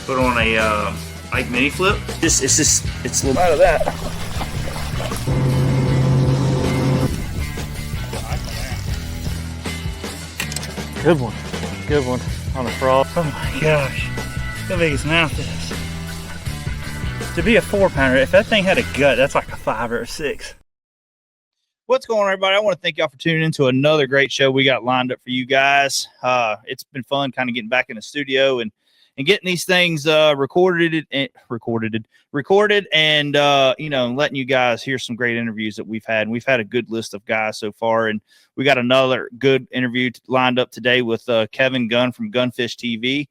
Put on a like mini flip. It's a little out of that. Good one on a frog. Oh my gosh, how big his mouth is. To be a 4-pounder, if that thing had a gut, that's like a 5 or a 6. What's going on, everybody? I want to thank y'all for tuning in to another great show we got lined up for you guys. It's been fun kind of getting back in the studio and getting these things recorded and letting you guys hear some great interviews that we've had. And we've had a good list of guys so far, and we got another good interview lined up today with Kevin Gunn from GunnFishTV.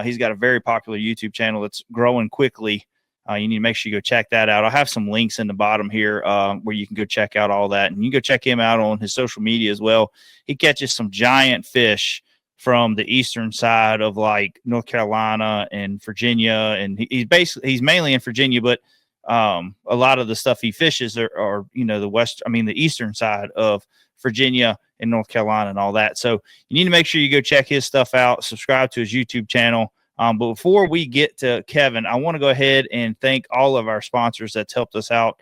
He's got a very popular YouTube channel that's growing quickly. You need to make sure you go check that out. I'll have some links in the bottom here where you can go check out all that. And you can go check him out on his social media as well. He catches some giant fish from the eastern side of like North Carolina and Virginia. And he's mainly in Virginia, but a lot of the stuff he fishes are the eastern side of Virginia and North Carolina and all that. So you need to make sure you go check his stuff out, subscribe to his YouTube channel. But before we get to Kevin, I want to go ahead and thank all of our sponsors that's helped us out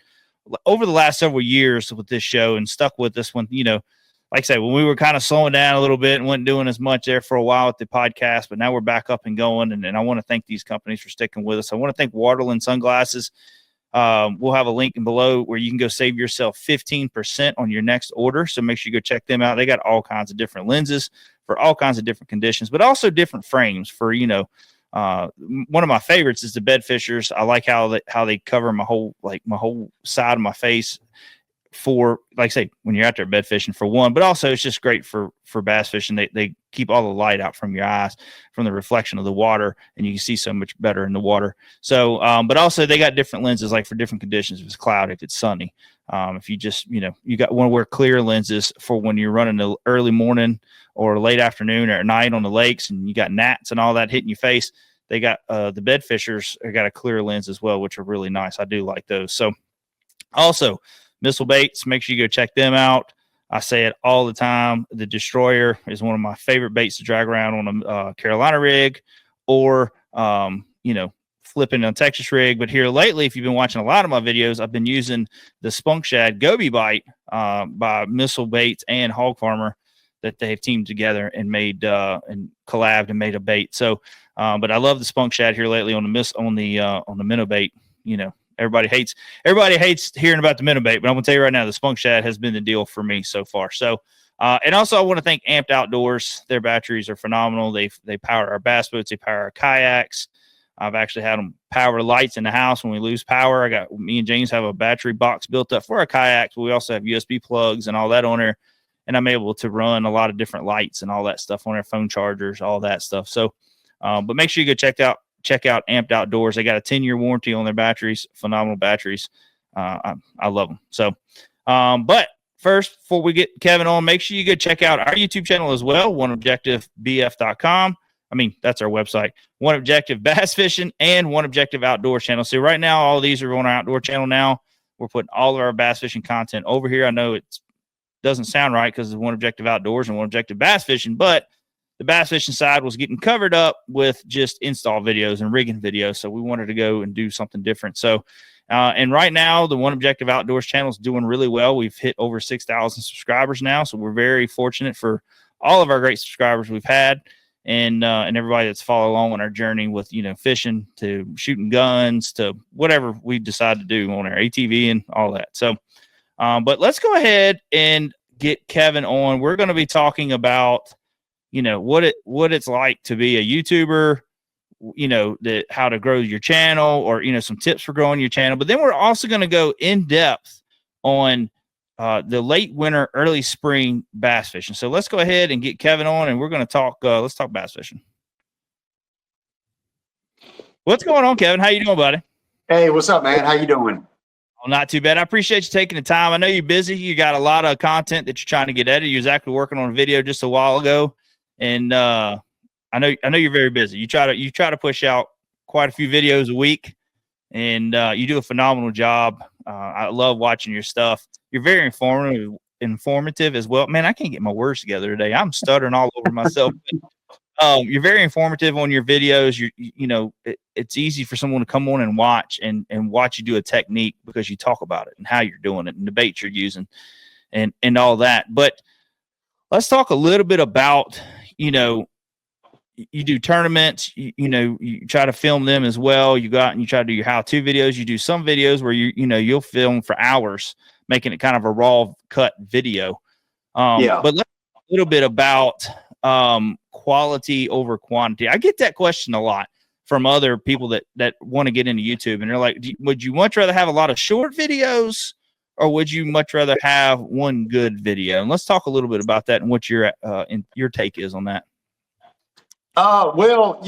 over the last several years with this show and stuck with us when, like I say, when we were kind of slowing down a little bit and wasn't doing as much there for a while with the podcast, but now we're back up and going. And I want to thank these companies for sticking with us. I want to thank Waterland Sunglasses. We'll have a link below where you can go save yourself 15% on your next order. So make sure you go check them out. They got all kinds of different lenses for all kinds of different conditions, but also different frames for, one of my favorites is the bed fishers. I like how they cover my whole side of my face for, like I say, when you're out there bed fishing for one, but also it's just great for bass fishing. They keep all the light out from your eyes, from the reflection of the water, and you can see so much better in the water. So, but also they got different lenses, like for different conditions. If it's cloudy, if it's sunny, if you just, you want to wear clear lenses for when you're running the early morning or late afternoon or at night on the lakes and you got gnats and all that hitting your face. They got the bed fishers got a clear lens as well, which are really nice. I do like those. So also missile baits, make sure you go check them out. I say it all the time. The Destroyer is one of my favorite baits to drag around on a Carolina rig or, flipping on Texas rig. But here lately, if you've been watching a lot of my videos, I've been using the Spunk Shad Goby Bite by Missile Baits and Hog Farmer that they have teamed together and made and collabed and made a bait. So, but I love the Spunk Shad here lately on the minnow bait. Everybody hates hearing about the minnow bait, but I'm gonna tell you right now, the Spunk Shad has been the deal for me so far. So, and also I want to thank Amped Outdoors. Their batteries are phenomenal. They power our bass boats. They power our kayaks. I've actually had them power lights in the house when we lose power. Me and James have a battery box built up for our kayaks, but we also have USB plugs and all that on there. And I'm able to run a lot of different lights and all that stuff on our phone chargers, all that stuff. So, but make sure you go check out Amped Outdoors. They got a 10-year warranty on their batteries, phenomenal batteries. I love them. So, but first, before we get Kevin on, make sure you go check out our YouTube channel as well, oneobjectivebf.com. I mean, that's our website, One Objective Bass Fishing and One Objective Outdoor channel. So right now, all these are on our outdoor channel now. We're putting all of our bass fishing content over here. I know it doesn't sound right because it's One Objective Outdoors and One Objective Bass Fishing, but the bass fishing side was getting covered up with just install videos and rigging videos. So we wanted to go and do something different. So, and right now the One Objective Outdoors channel is doing really well. We've hit over 6,000 subscribers now. So we're very fortunate for all of our great subscribers we've had and everybody that's followed along on our journey with, fishing to shooting guns to whatever we decide to do on our ATV and all that. So, but let's go ahead and get Kevin on. We're going to be talking about, what it's like to be a YouTuber, how to grow your channel or, some tips for growing your channel. But then we're also going to go in depth on the late winter, early spring bass fishing. So let's go ahead and get Kevin on and we're going to talk, let's talk bass fishing. What's going on, Kevin? How you doing, buddy? Hey, what's up, man? How you doing? Well, not too bad. I appreciate you taking the time. I know you're busy. You got a lot of content that you're trying to get edited. You was actually working on a video just a while ago. And I know you're very busy. You try to push out quite a few videos a week, and you do a phenomenal job. I love watching your stuff. You're very informative as well. Man, I can't get my words together today. I'm stuttering all over myself. You're very informative on your videos. It's easy for someone to come on and watch watch you do a technique because you talk about it and how you're doing it and the bait you're using and all that. But let's talk a little bit about, you do tournaments, you try to film them as well. You go out and you try to do your how-to videos. You do some videos where you'll film for hours, making it kind of a raw cut video. But let's talk a little bit about quality over quantity. I get that question a lot from other people that want to get into YouTube, and they're like, would you much rather have a lot of short videos, or would you much rather have one good video? And let's talk a little bit about that and what your take is on that. Well,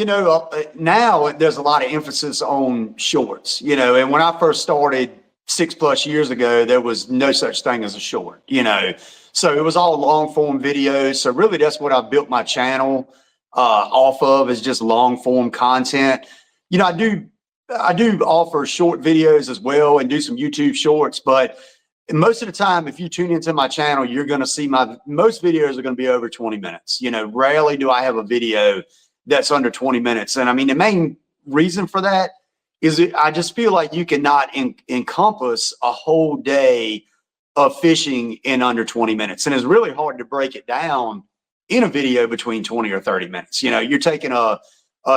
now there's a lot of emphasis on shorts, and when I first started 6+ years ago, there was no such thing as a short, so it was all long form videos. So really that's what I built my channel off of, is just long form content. I do offer short videos as well and do some YouTube shorts, but most of the time, if you tune into my channel, you're going to see most videos are going to be over 20 minutes. Rarely do I have a video that's under 20 minutes. And I mean, the main reason for that is I just feel like you cannot encompass a whole day of fishing in under 20 minutes. And it's really hard to break it down in a video between 20 or 30 minutes. You're taking a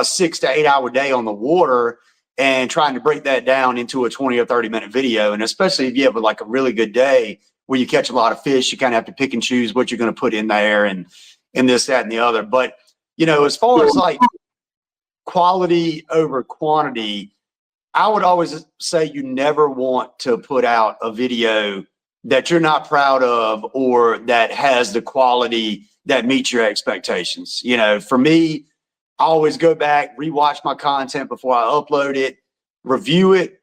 6 to 8 hour day on the water and trying to break that down into a 20 or 30 minute video. And especially if you have like a really good day where you catch a lot of fish, you kind of have to pick and choose what you're going to put in there and this, that, and the other. But, as far as like quality over quantity, I would always say you never want to put out a video that you're not proud of or that has the quality that meets your expectations. For me, I always go back, rewatch my content before I upload it, review it,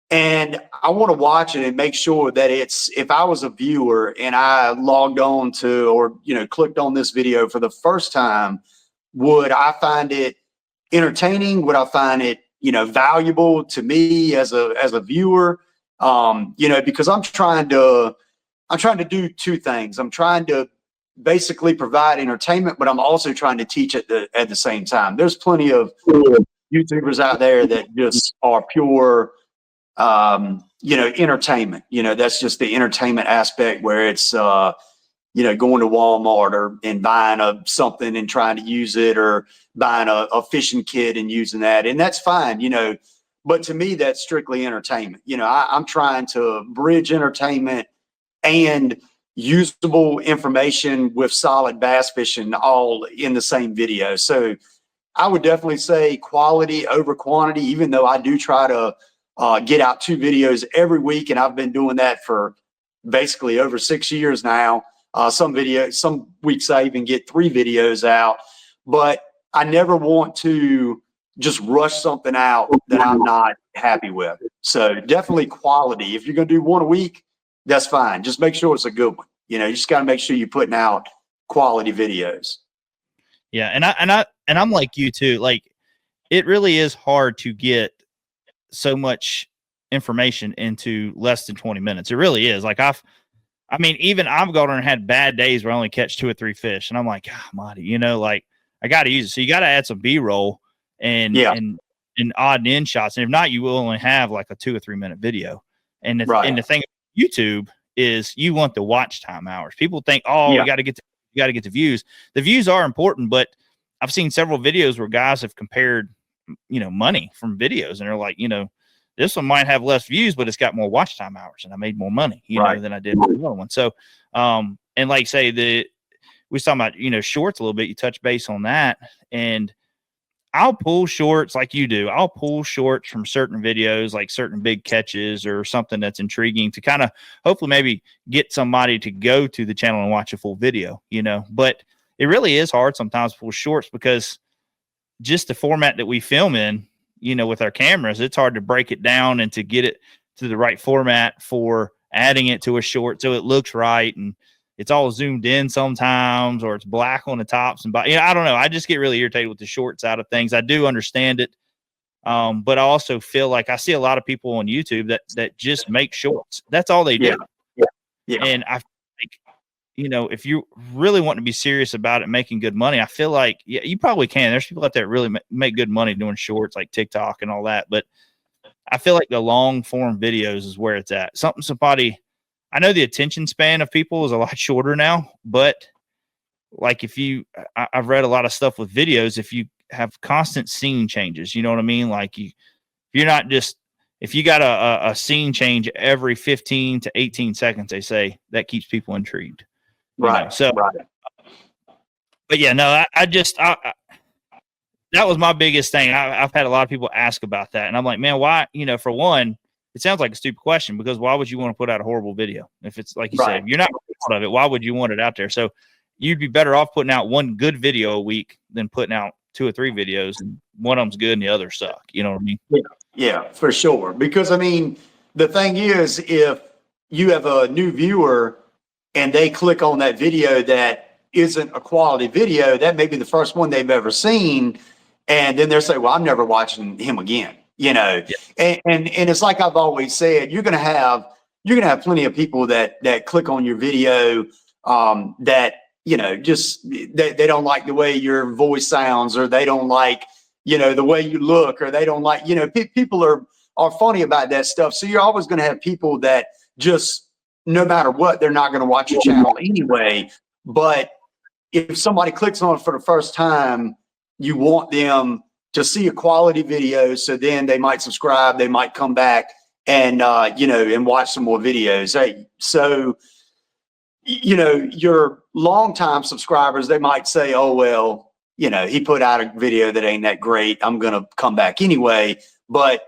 and I want to watch it and make sure that if I was a viewer and I logged on to or clicked on this video for the first time, would I find it entertaining? Would I find it valuable to me as a viewer? Because I'm trying to do two things. I'm trying to basically provide entertainment, but I'm also trying to teach at the same time. There's plenty of YouTubers out there that just are pure, entertainment. That's just the entertainment aspect where it's, going to Walmart and buying something and trying to use it, or buying a fishing kit and using that. And that's fine, but to me, that's strictly entertainment. I'm trying to bridge entertainment and usable information with solid bass fishing all in the same video. So I would definitely say quality over quantity, even though I do try to get out 2 videos every week. And I've been doing that for basically over 6 years now. Some weeks I even get 3 videos out, but I never want to just rush something out that I'm not happy with. So definitely quality. If you're going to do 1 a week, that's fine. Just make sure it's a good one. You just got to make sure you're putting out quality videos. Yeah. And I'm like you too. Like, it really is hard to get so much information into less than 20 minutes. It really is. Like even I've gone and had bad days where I only catch 2 or 3 fish. And I'm like, God almighty, like, I got to use it. So you got to add some B-roll and odd and end shots. And if not, you will only have like a 2 or 3 minute video. And the thing about YouTube is you want the watch time hours. People think, you got to get the views. The views are important, but I've seen several videos where guys have compared, money from videos, and they're like, this one might have less views, but it's got more watch time hours, and I made more money, than I did with the other one. So, and like say we was talking about, shorts a little bit. You touch base on that, and I'll pull shorts like you do. I'll pull shorts from certain videos, like certain big catches or something that's intriguing, to kind of hopefully maybe get somebody to go to the channel and watch a full video, But it really is hard sometimes to pull shorts because just the format that we film in, with our cameras, it's hard to break it down and to get it to the right format for adding it to a short so it looks right, and it's all zoomed in sometimes, or it's black on the tops and I don't know. I just get really irritated with the short side of things. I do understand it, but I also feel like I see a lot of people on YouTube that just make shorts. That's all they do. Yeah. And I think if you really want to be serious about it, making good money, I feel like, yeah, you probably can. There's people out there that really make good money doing shorts like TikTok and all that. But I feel like the long form videos is where it's at. I know the attention span of people is a lot shorter now, but like I've read a lot of stuff with videos. If you have constant scene changes, you know what I mean? Like you're not just, if you got a scene change every 15 to 18 seconds, they say that keeps people intrigued. Right. So, right. But yeah, no, that was my biggest thing. I've had a lot of people ask about that. And I'm like, man, why, for one, it sounds like a stupid question, because why would you want to put out a horrible video? If it's like you said, you're not proud of it, why would you want it out there? So you'd be better off putting out one good video a week than putting out 2 or 3 videos and one of them's good and the other suck. You know what I mean? Yeah, for sure. Because I mean, the thing is, if you have a new viewer and they click on that video that isn't a quality video, that may be the first one they've ever seen. And then they'll say, well, I'm never watching him again, And it's like I've always said, you're gonna have plenty of people that click on your video that just they don't like the way your voice sounds, or they don't like the way you look, or they don't like people are funny about that stuff. So you're always going to have people that just, no matter what, they're not going to watch your channel anyway. But if somebody clicks on it for the first time, you want them to see a quality video, so then they might subscribe, they might come back and and watch some more videos. So your longtime subscribers, they might say, oh, well, he put out a video that ain't that great, I'm going to come back anyway. But,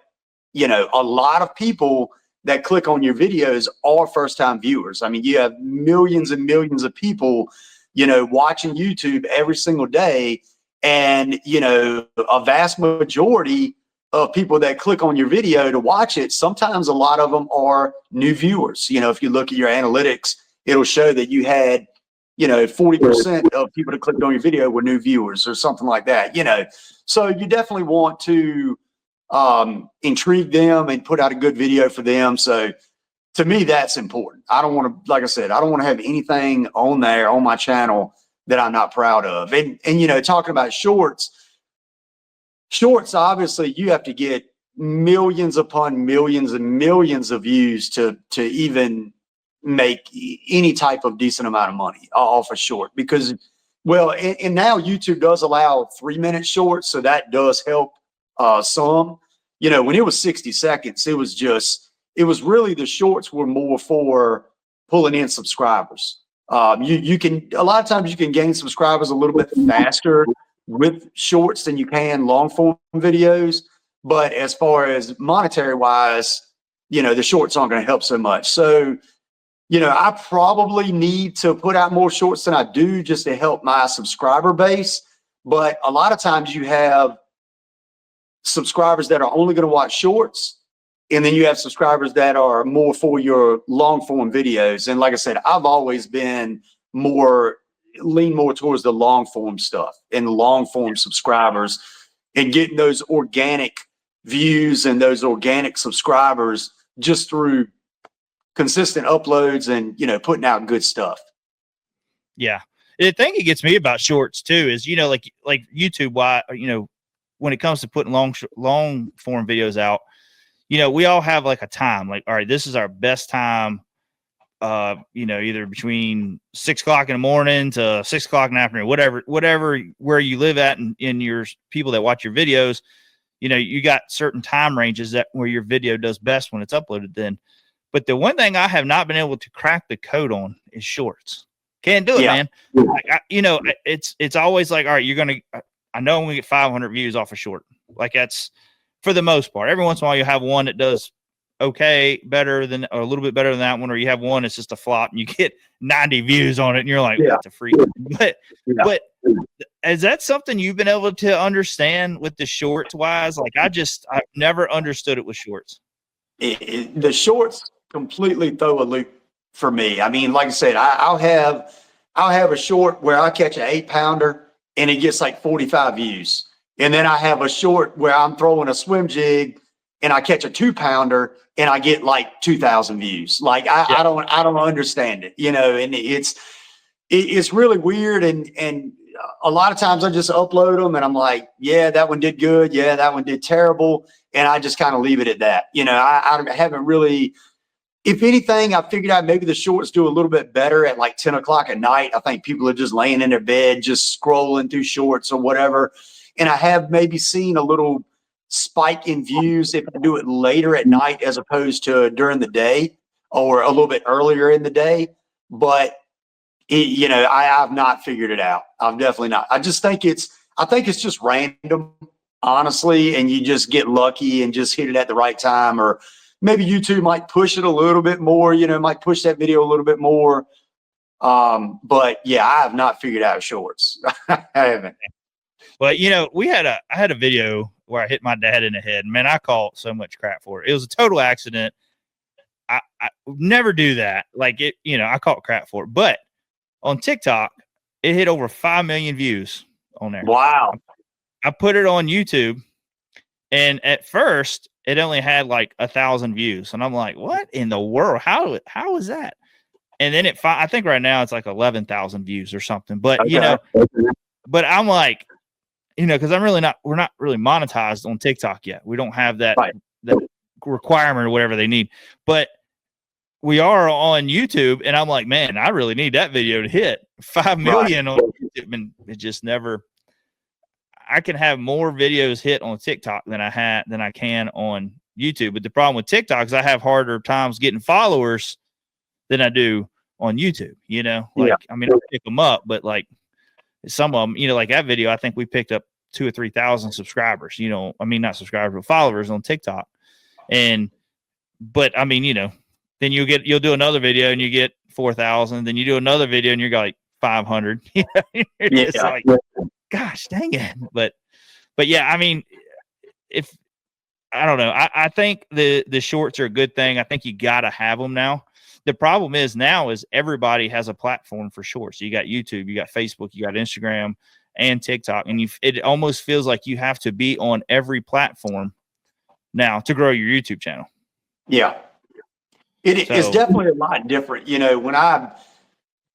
a lot of people that click on your videos are first-time viewers. I mean, you have millions and millions of people, watching YouTube every single day. And, a vast majority of people that click on your video to watch it, sometimes a lot of them are new viewers. If you look at your analytics, it'll show that you had, 40% of people that clicked on your video were new viewers or something like that, So you definitely want to intrigue them and put out a good video for them. So to me, that's important. I don't want to, like I said, I don't want to have anything on there on my channel that I'm not proud of. And talking about shorts, obviously you have to get millions upon millions and millions of views to even make any type of decent amount of money off a short, because and now YouTube does allow 3-minute shorts, so that does help some. When it was 60 seconds, it was really, the shorts were more for pulling in subscribers. You can, a lot of times you can gain subscribers a little bit faster with shorts than you can long form videos, but as far as monetary wise, the shorts aren't going to help so much. So I probably need to put out more shorts than I do, just to help my subscriber base. But a lot of times you have subscribers that are only going to watch shorts, and then you have subscribers that are more for your long form videos. And like I said, I've always been lean more towards the long form stuff and long form subscribers, and getting those organic views and those organic subscribers just through consistent uploads and putting out good stuff. Yeah, the thing that gets me about shorts too is like YouTube, why when it comes to putting long form videos out, we all have like a time, like, all right, this is our best time, either between 6 o'clock in the morning to 6 o'clock in the afternoon, whatever where you live at, and in your people that watch your videos, you got certain time ranges that where your video does best when it's uploaded then. But the one thing I have not been able to crack the code on is shorts. Can't do it, man. Like, it's always like, all right, I know I'm gonna get 500 views off a short. Like, that's for the most part. Every once in a while you have one that does okay, better than, or a little bit better than that one, or you have one that's just a flop and you get 90 views on it and you're like, what the freak? But is that something you've been able to understand with the shorts wise? Like, I've never understood it with shorts. The shorts completely throw a loop for me. I mean, like I said, I'll have a short where I catch an 8-pounder and it gets like 45 views. And then I have a short where I'm throwing a swim jig and I catch a 2-pounder and I get like 2,000 views. Like, I don't understand it, and it's really weird. And a lot of times I just upload them and I'm like, yeah, that one did good. Yeah, that one did terrible. And I just kind of leave it at that. You know, I haven't really, if anything, I figured out maybe the shorts do a little bit better at like 10 o'clock at night. I think people are just laying in their bed, just scrolling through shorts or whatever. And I have maybe seen a little spike in views if I do it later at night as opposed to during the day or a little bit earlier in the day. But you know, I've not figured it out. I've definitely not. I think it's just random, honestly, and you just get lucky and just hit it at the right time, or maybe YouTube might push it a little bit more, you know, might push that video a little bit more. But yeah, I have not figured out shorts. I haven't. But you know, I had a video where I hit my dad in the head. Man, I caught so much crap for it. It was a total accident. I never do that. Like it, you know, I caught crap for it. But on TikTok, it hit over 5 million views on there. Wow. I put it on YouTube, and at first it only had like 1,000 views. And I'm like, what in the world? How is that? And then I think right now it's like 11,000 views or something. But Okay. you know, but I'm like, you know, because we're not really monetized on TikTok yet. We don't have that requirement or whatever they need. But we are on YouTube, and I'm like, man, I really need that video to hit 5 million on YouTube, and it just never. I can have more videos hit on TikTok than I can on YouTube. But the problem with TikTok is I have harder times getting followers than I do on YouTube. You know, like I mean, I pick them up, but like some of them, you know, like that video, I think we picked up 2,000 or 3,000 subscribers. You know, I mean, not subscribers, but followers on TikTok, but I mean, you know. Then you'll do another video and you get 4,000. Then you do another video and you're like 500. It's like, gosh, dang it. But yeah, I mean, if I don't know, I think the shorts are a good thing. I think you got to have them now. The problem is now is everybody has a platform for shorts. So you got YouTube, you got Facebook, you got Instagram and TikTok, and it almost feels like you have to be on every platform now to grow your YouTube channel. Yeah. It's definitely a lot different. You know, when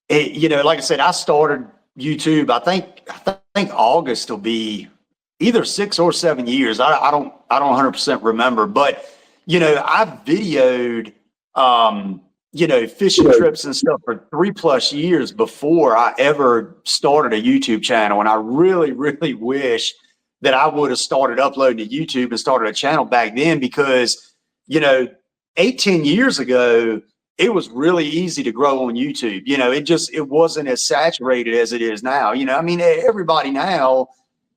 you know, like I said, I started YouTube, I think August will be either 6 or 7 years. I don't 100% remember, but you know, I've videoed, you know, fishing trips and stuff for 3+ years before I ever started a YouTube channel. And I really, really wish that I would have started uploading to YouTube and started a channel back then, because, you know, 8-10 years ago, it was really easy to grow on YouTube. You know, it wasn't as saturated as it is now. You know, I mean, everybody now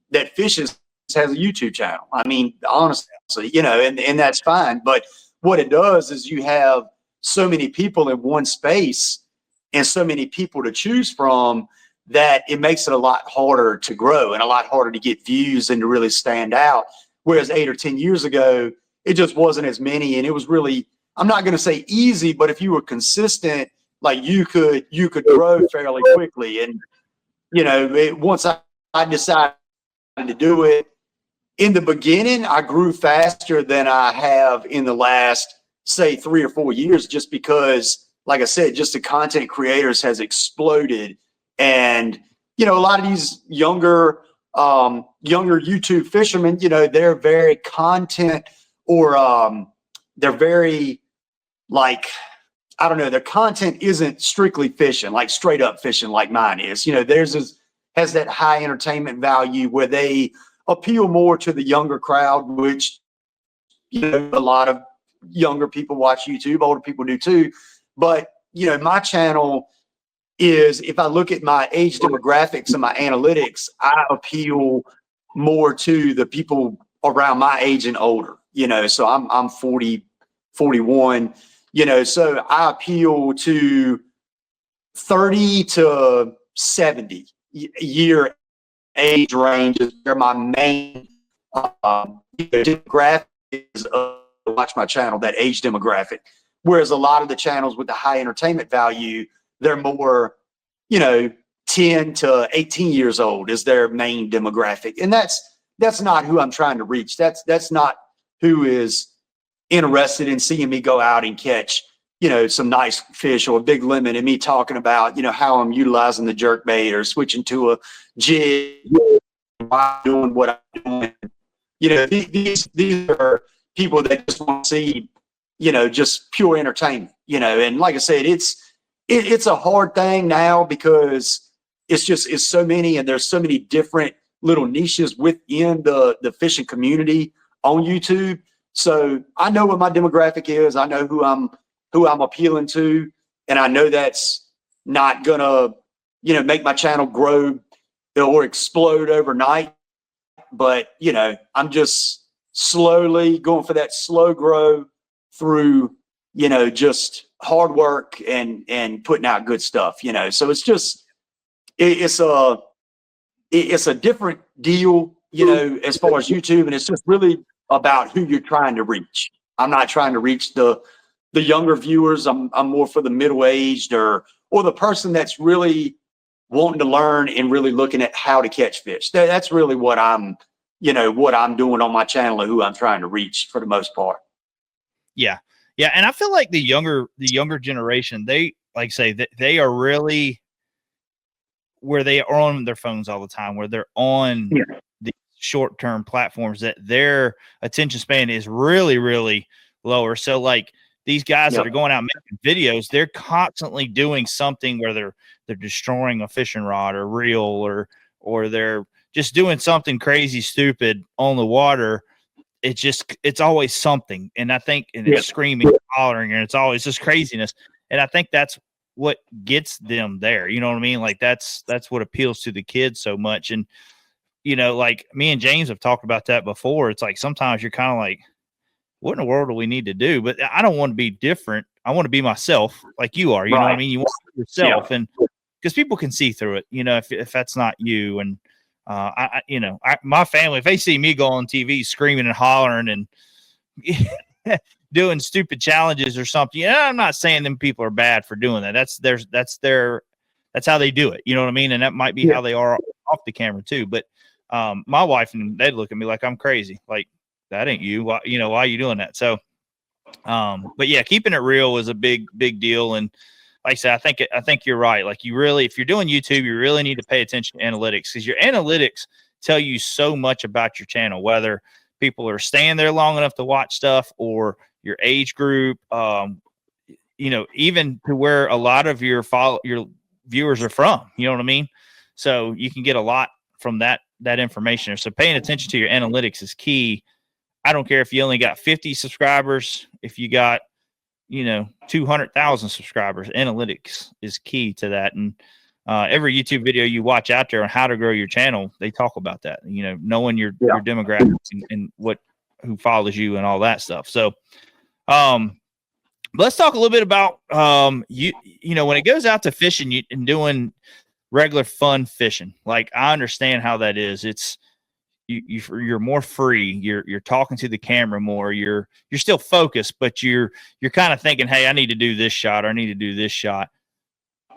that fishes has a YouTube channel. I mean, honestly, you know, and that's fine. But what it does is you have so many people in one space and so many people to choose from that it makes it a lot harder to grow and a lot harder to get views and to really stand out. Whereas 8 or 10 years ago, it just wasn't as many, and it was really, I'm not going to say easy, but if you were consistent, like you could grow fairly quickly. And you know, once I decided to do it, in the beginning, I grew faster than I have in the last, say, 3 or 4 years, just because, like I said, just the content creators has exploded. And you know, a lot of these younger YouTube fishermen, you know, they're very content, or they're very, like, I don't know, their content isn't strictly fishing, like straight up fishing like mine is. You know, theirs has that high entertainment value where they appeal more to the younger crowd, which, you know, a lot of younger people watch YouTube, older people do too. But, you know, my channel is, if I look at my age demographics and my analytics, I appeal more to the people around my age and older. You know, so I'm 40, 41, you know, so I appeal to 30 to 70 year age range. They're my main demographic watch my channel, that age demographic. Whereas a lot of the channels with the high entertainment value, they're more, you know, 10 to 18 years old is their main demographic. And that's not who I'm trying to reach. That's not who is interested in seeing me go out and catch some nice fish or a big limit, and me talking about, how I'm utilizing the jerk bait or switching to a jig, why I'm doing what I'm doing. These are people that just want to see, just pure entertainment, and like I said, it's a hard thing now because it's so many, and there's so many different little niches within the fishing community on YouTube. So I know what my demographic is. I know who I'm appealing to, and I know that's not gonna, make my channel grow or explode overnight. But I'm just slowly going for that slow grow through, just hard work and putting out good stuff. So it's just it's a different deal, as far as YouTube, and it's just really about who you're trying to reach. I'm not trying to reach the younger viewers. I'm more for the middle-aged or the person that's really wanting to learn and really looking at how to catch fish. That's really what I'm doing on my channel and who I'm trying to reach for the most part. Yeah. Yeah. And I feel like the younger generation, they, like say that they are really where they are on their phones all the time, where they're on the short-term platforms, that their attention span is really, really lower. So like these guys that are going out making videos, they're constantly doing something where they're destroying a fishing rod or reel, or they're just doing something crazy, stupid on the water. It's always something. And I think, and it's screaming, hollering, and it's always just craziness. And I think that's what gets them there. You know what I mean? Like that's what appeals to the kids so much. And, like me and James have talked about that before. It's like, sometimes you're kind of like, what in the world do we need to do? But I don't want to be different. I want to be myself like you are, you know what I mean? You want to be yourself, and because people can see through it, if that's not you. And, my family, if they see me go on TV screaming and hollering and doing stupid challenges or something, I'm not saying them people are bad for doing that. That's how they do it. You know what I mean? And that might be how they are off the camera too. But my wife, and they'd look at me like I'm crazy. Like, that ain't you. Why are you doing that? So, but yeah, keeping it real was a big deal. And like I said, I think you're right. Like, if you're doing YouTube, you really need to pay attention to analytics, because your analytics tell you so much about your channel, whether people are staying there long enough to watch stuff, or your age group, even to where a lot of your viewers are from, you know what I mean? So you can get a lot from that information. So paying attention to your analytics is key. I don't care if you only got 50 subscribers, if you got, 200,000 subscribers, analytics is key to that. And every YouTube video you watch out there on how to grow your channel, they talk about that, knowing your demographics and who follows you and all that stuff. So, let's talk a little bit about, when it goes out to fishing and doing regular fun fishing. Like, I understand how that is. It's, you're more free. You're talking to the camera more. You're still focused, but you're kind of thinking, hey, I need to do this shot, or I need to do this shot.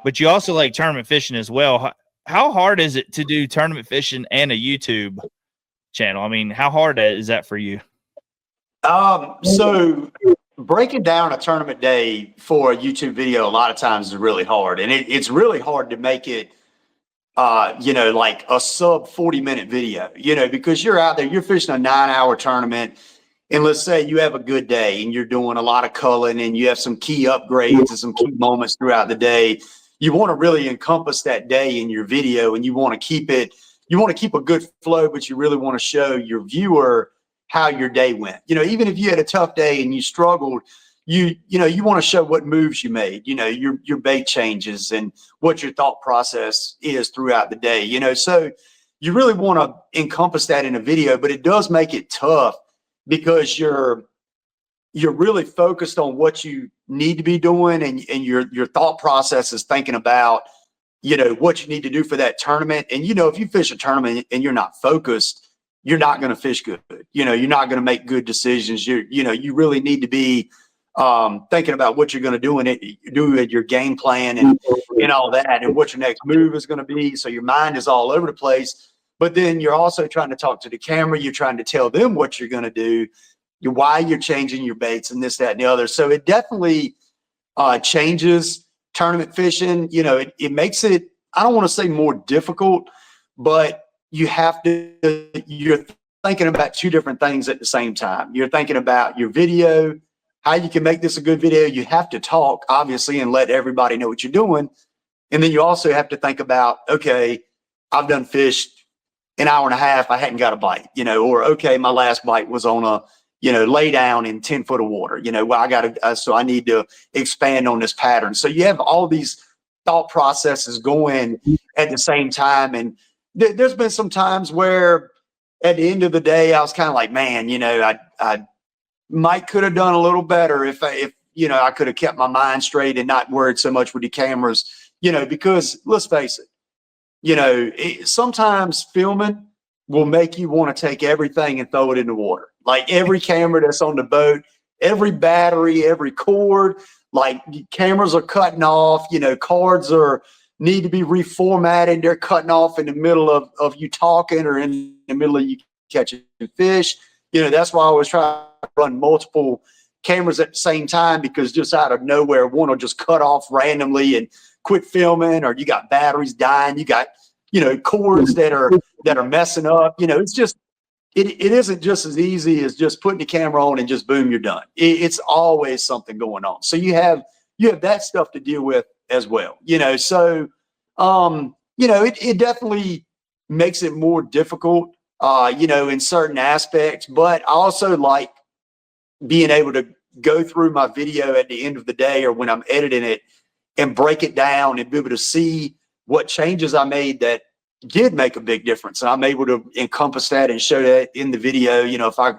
But you also like tournament fishing as well. How hard is it to do tournament fishing and a YouTube channel? I mean, how hard is that for you? So breaking down a tournament day for a YouTube video a lot of times is really hard, and it's really hard to make it like a sub 40-minute video, because you're out there, you're fishing a 9-hour tournament, and let's say you have a good day and you're doing a lot of culling and you have some key upgrades and some key moments throughout the day. You want to really encompass that day in your video, and you want to keep a good flow, but you really want to show your viewer how your day went. Even if you had a tough day and you struggled, you want to show what moves you made, your bait changes and what your thought process is throughout the day, so you really want to encompass that in a video. But it does make it tough because you're really focused on what you need to be doing, and your thought process is thinking about, what you need to do for that tournament. And, if you fish a tournament and you're not focused, you're not going to fish good. You're not going to make good decisions. You really need to be thinking about what you're going to do in your game plan and all that, and what your next move is going to be. So your mind is all over the place, but then you're also trying to talk to the camera. You're trying to tell them what you're going to do, why you're changing your baits, and this, that, and the other. So it definitely changes tournament fishing. You know, it makes it, I don't want to say more difficult, but you're thinking about two different things at the same time. You're thinking about your video, how you can make this a good video. You have to talk, obviously, and let everybody know what you're doing. And then you also have to think about, okay, I've done fished an hour and a half, I hadn't got a bite, you know, or okay, my last bite was on a, you know, lay down in 10 foot of water, you know, well, I got to, so I need to expand on this pattern. So you have all these thought processes going at the same time. And there's been some times where at the end of the day, I was kind of like, man, you know, I might could have done a little better if you know, I could have kept my mind straight and not worried so much with the cameras, you know, because let's face it, you know, sometimes filming will make you want to take everything and throw it in the water. Like every camera that's on the boat, every battery, every cord, like cameras are cutting off, you know, cards need to be reformatted. They're cutting off in the middle of you talking or in the middle of you catching fish. You know, that's why I always try to run multiple cameras at the same time, because just out of nowhere, one will just cut off randomly and quit filming, or you got batteries dying, you got, you know, cords that are messing up. You know, it's just, it isn't just as easy as just putting the camera on and just boom, you're done. It's always something going on. So you have that stuff to deal with as well, you know. So you know, it definitely makes it more difficult, you know, in certain aspects, but I also like being able to go through my video at the end of the day or when I'm editing it and break it down and be able to see what changes I made that did make a big difference. And I'm able to encompass that and show that in the video. You know, if I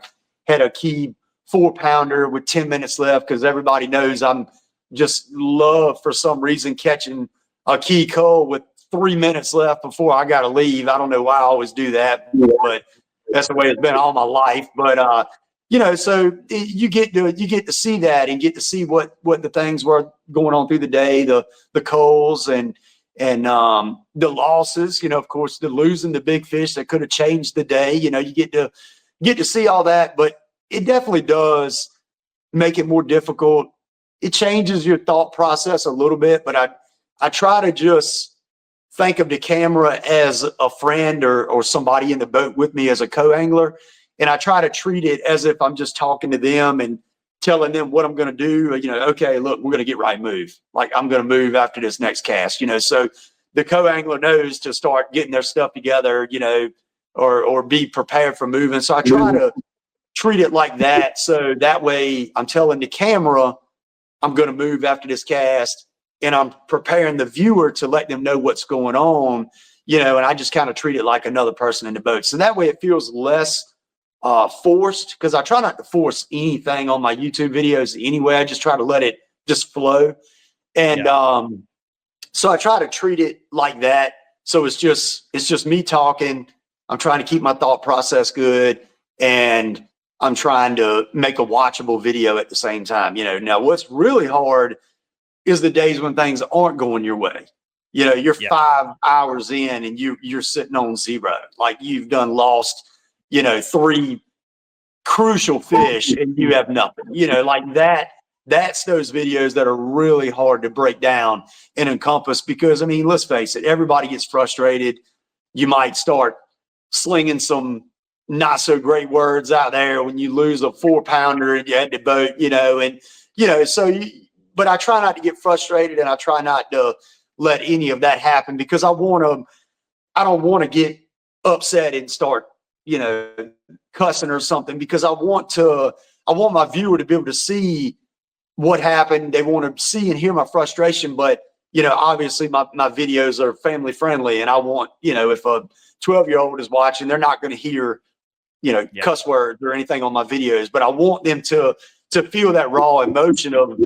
had a key 4-pounder with 10 minutes left, because everybody knows I'm just love for some reason catching a key cull with 3 minutes left before I got to leave. I don't know why I always do that, but that's the way it's been all my life. But you know, so you get to see that and get to see what the things were going on through the day, the culls and the losses, you know, of course, the losing the big fish that could have changed the day. You know, you get to see all that, but it definitely does make it more difficult. It changes your thought process a little bit, but I try to just think of the camera as a friend or somebody in the boat with me as a co-angler. And I try to treat it as if I'm just talking to them and telling them what I'm going to do. You know, okay, look, we're going to get right move. Like I'm going to move after this next cast, you know, so the co-angler knows to start getting their stuff together, you know, or be prepared for moving. So I try to treat it like that. So that way I'm telling the camera, I'm going to move after this cast, and I'm preparing the viewer to let them know what's going on, you know, and I just kind of treat it like another person in the boat. So that way it feels less forced, because I try not to force anything on my YouTube videos anyway. I just try to let it just flow. And so I try to treat it like that. So it's just me talking. I'm trying to keep my thought process good, and I'm trying to make a watchable video at the same time. You know, now what's really hard is the days when things aren't going your way. You know, you're 5 hours in and you're sitting on zero. Like you've done lost, you know, 3 crucial fish and you have nothing, you know, like that's those videos that are really hard to break down and encompass, because I mean, let's face it, everybody gets frustrated. You might start slinging some not so great words out there when you lose a 4-pounder and you had the boat, you know, and, you know, so, but I try not to get frustrated, and I try not to let any of that happen, because I don't want to get upset and start, you know, cussing or something, because I want my viewer to be able to see what happened. They want to see and hear my frustration, but you know, obviously my videos are family friendly, and I want, you know, if a 12-year-old is watching, they're not going to hear, you know, cuss words or anything on my videos, but I want them to feel that raw emotion of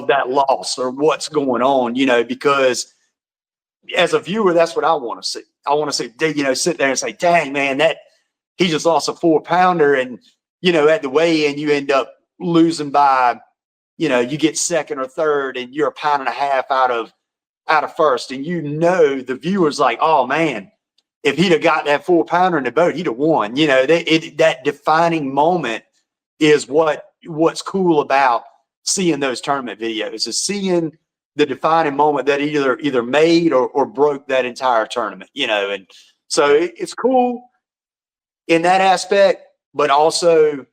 that loss or what's going on, you know, because as a viewer, that's what I want to see. I want to see, you know, sit there and say, dang, man, that he just lost a 4-pounder, and, you know, at the weigh-in, you end up losing by, you know, you get second or third and you're 1.5 pounds out of first. And, you know, the viewer's like, oh man, if he'd have got that 4-pounder in the boat, he'd have won. You know, that defining moment is what's cool about seeing those tournament videos, is seeing the defining moment that either made or broke that entire tournament, and so it's cool in that aspect, but also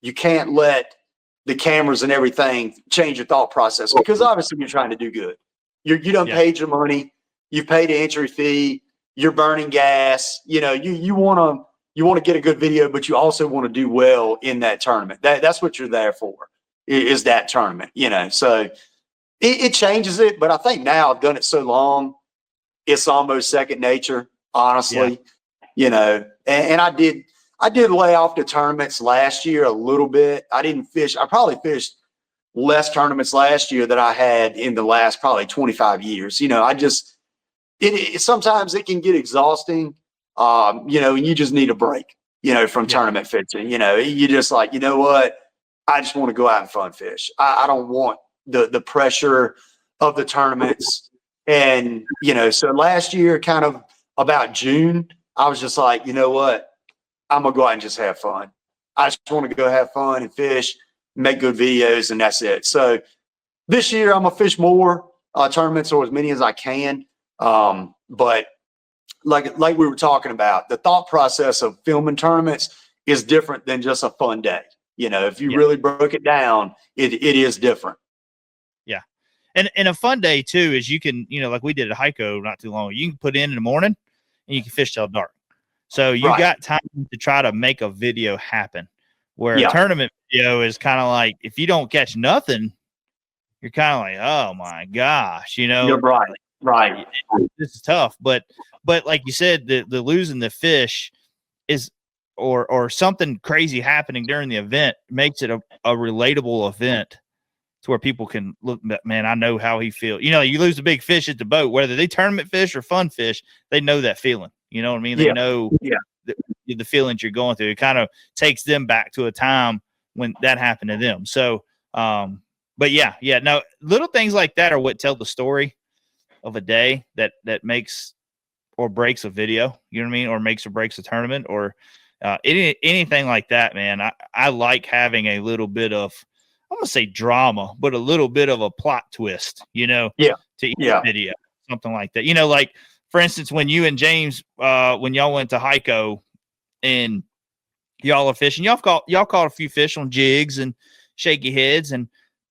you can't let the cameras and everything change your thought process, because obviously you're trying to do good. You done paid your money, you've paid an entry fee, you're burning gas, you want to get a good video, but you also want to do well in that tournament. That's what you're there for, is that tournament, so it changes it. But I think now I've done it so long, it's almost second nature, honestly, and I did lay off the tournaments last year a little bit. I didn't fish. I probably fished less tournaments last year than I had in the last probably 25 years. Sometimes it can get exhausting, and you just need a break, from tournament fishing. You just like, you know what? I just want to go out and fun fish. I don't want the pressure of the tournaments. And, so last year, kind of about June, I was just like, you know what? I'm going to go out and just have fun. I just want to go have fun and fish, make good videos, and that's it. So this year I'm going to fish more tournaments, or as many as I can. But like we were talking about, the thought process of filming tournaments is different than just a fun day. If you really broke it down, it is different. Yeah. And a fun day too is you can, like we did at Heiko not too long ago, you can put in the morning and you can fish till dark. So you got time to try to make a video happen, where a tournament video is kind of like, if you don't catch nothing, you're kind of like, oh my gosh, You're right. This is tough. But like you said, the losing the fish is, or something crazy happening during the event makes it a relatable event to where people can look, man, I know how he feels. You lose a big fish at the boat, whether they tournament fish or fun fish, they know that feeling. You know what I mean? They know the feelings you're going through. It kind of takes them back to a time when that happened to them. So, but no, little things like that are what tell the story of a day that makes or breaks a video, you know what I mean? Or makes or breaks a tournament, or anything like that, man. I like having a little bit of, I'm gonna say drama, but a little bit of a plot twist, to each video, something like that. Like for instance, when you and James, when y'all went to Heiko and y'all are fishing, y'all caught a few fish on jigs and shaky heads,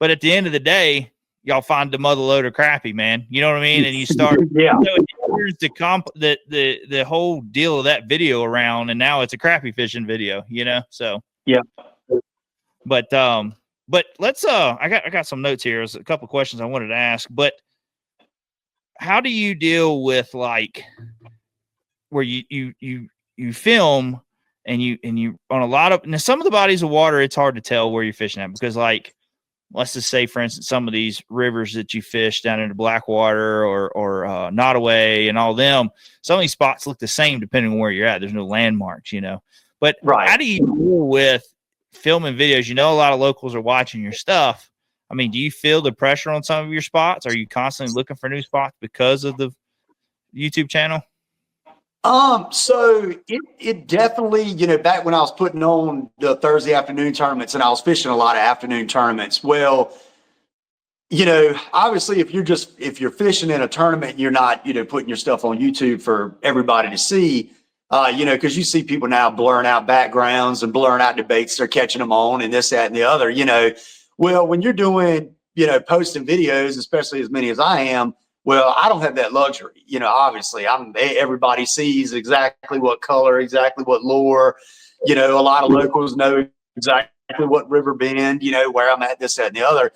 but at the end of the day, y'all find the mother load of crappie, man. You know what I mean? And you start, here's the whole deal of that video around, and now it's a crappie fishing video, So but let's I got some notes here. There's a couple of questions I wanted to ask, but how do you deal with like where you film and you on a lot of, now some of the bodies of water, it's hard to tell where you're fishing at, because like, let's just say, for instance, some of these rivers that you fish down into Blackwater or Nottoway and all them, some of these spots look the same depending on where you're at. There's no landmarks, But how do you deal with filming videos? A lot of locals are watching your stuff. I mean, do you feel the pressure on some of your spots? Are you constantly looking for new spots because of the YouTube channel? So it definitely, back when I was putting on the Thursday afternoon tournaments and I was fishing a lot of afternoon tournaments, well, obviously if you're fishing in a tournament, you're not, putting your stuff on YouTube for everybody to see, because you see people now blurring out backgrounds and blurring out debates they're catching them on and this, that, and the other, Well, when you're doing, posting videos, especially as many as I am, well, I don't have that luxury. Obviously everybody sees exactly what color, exactly what lure, a lot of locals know exactly what river bend, where I'm at, this, that, and the other.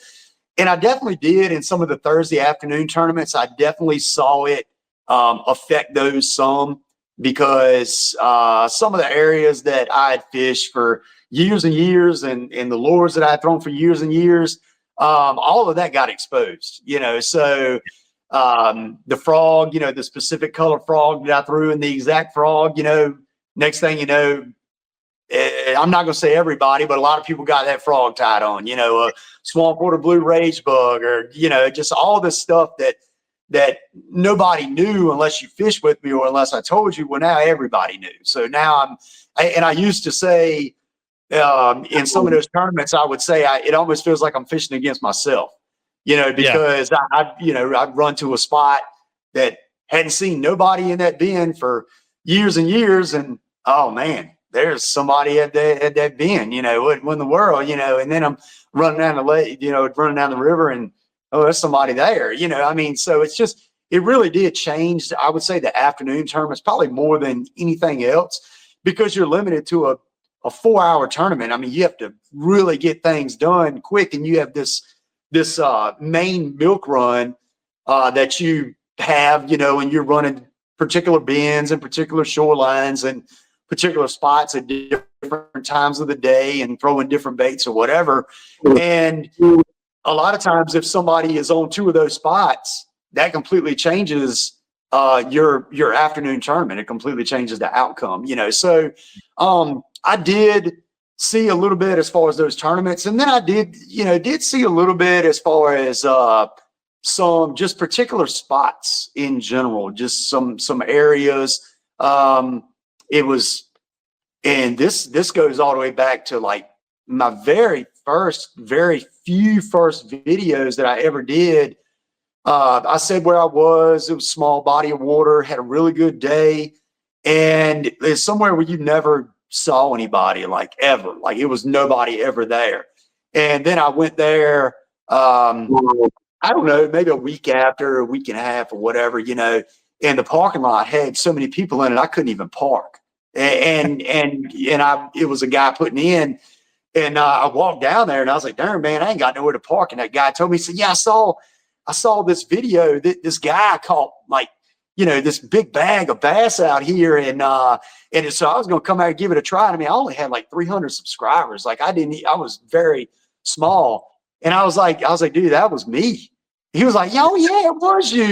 And I definitely did in some of the Thursday afternoon tournaments. I definitely saw it affect those some, because some of the areas that I had fished for years and years and the lures that I had thrown for years and years, all of that got exposed, so the frog, the specific color frog that I threw and the exact frog, next thing you know, I'm not going to say everybody, but a lot of people got that frog tied on, a swamp water blue rage bug, or, just all this stuff that nobody knew unless you fished with me or unless I told you. Well, now everybody knew. So now I used to say, in some of those tournaments, I would say it almost feels like I'm fishing against myself, because I'd run to a spot that hadn't seen nobody in that bend for years and years. And, oh man, there's somebody at that bend, what in the world, and then I'm running down the lake, running down the river, and, oh, there's somebody there, so it's just, it really did change. I would say the afternoon tournaments probably more than anything else, because you're limited to a 4-hour tournament. I mean, you have to really get things done quick, and you have this main milk run that you have, and you're running particular bends and particular shorelines and particular spots at different times of the day and throwing different baits or whatever. And a lot of times, if somebody is on 2 of those spots, that completely changes your afternoon tournament. It completely changes the outcome, So I did see a little bit as far as those tournaments, and then I did see a little bit as far as some just particular spots in general, just some areas. It was, and this goes all the way back to like my very few first videos that I ever did. I said where I was. It was a small body of water, had a really good day, and it's somewhere where you never saw anybody, like ever. Like it was nobody ever there. And then I went there, I don't know, maybe a week after, a week and a half or whatever, and the parking lot had so many people in it, I couldn't even park. And it was a guy putting in, and I walked down there and I was like, darn, man, I ain't got nowhere to park. And that guy told me, he said, yeah, I saw this video that this guy caught like, this big bag of bass out here. And so I was going to come out and give it a try. And I mean, I only had like 300 subscribers. Like I was very small. And I was like, dude, that was me. He was like, oh yeah, it was you,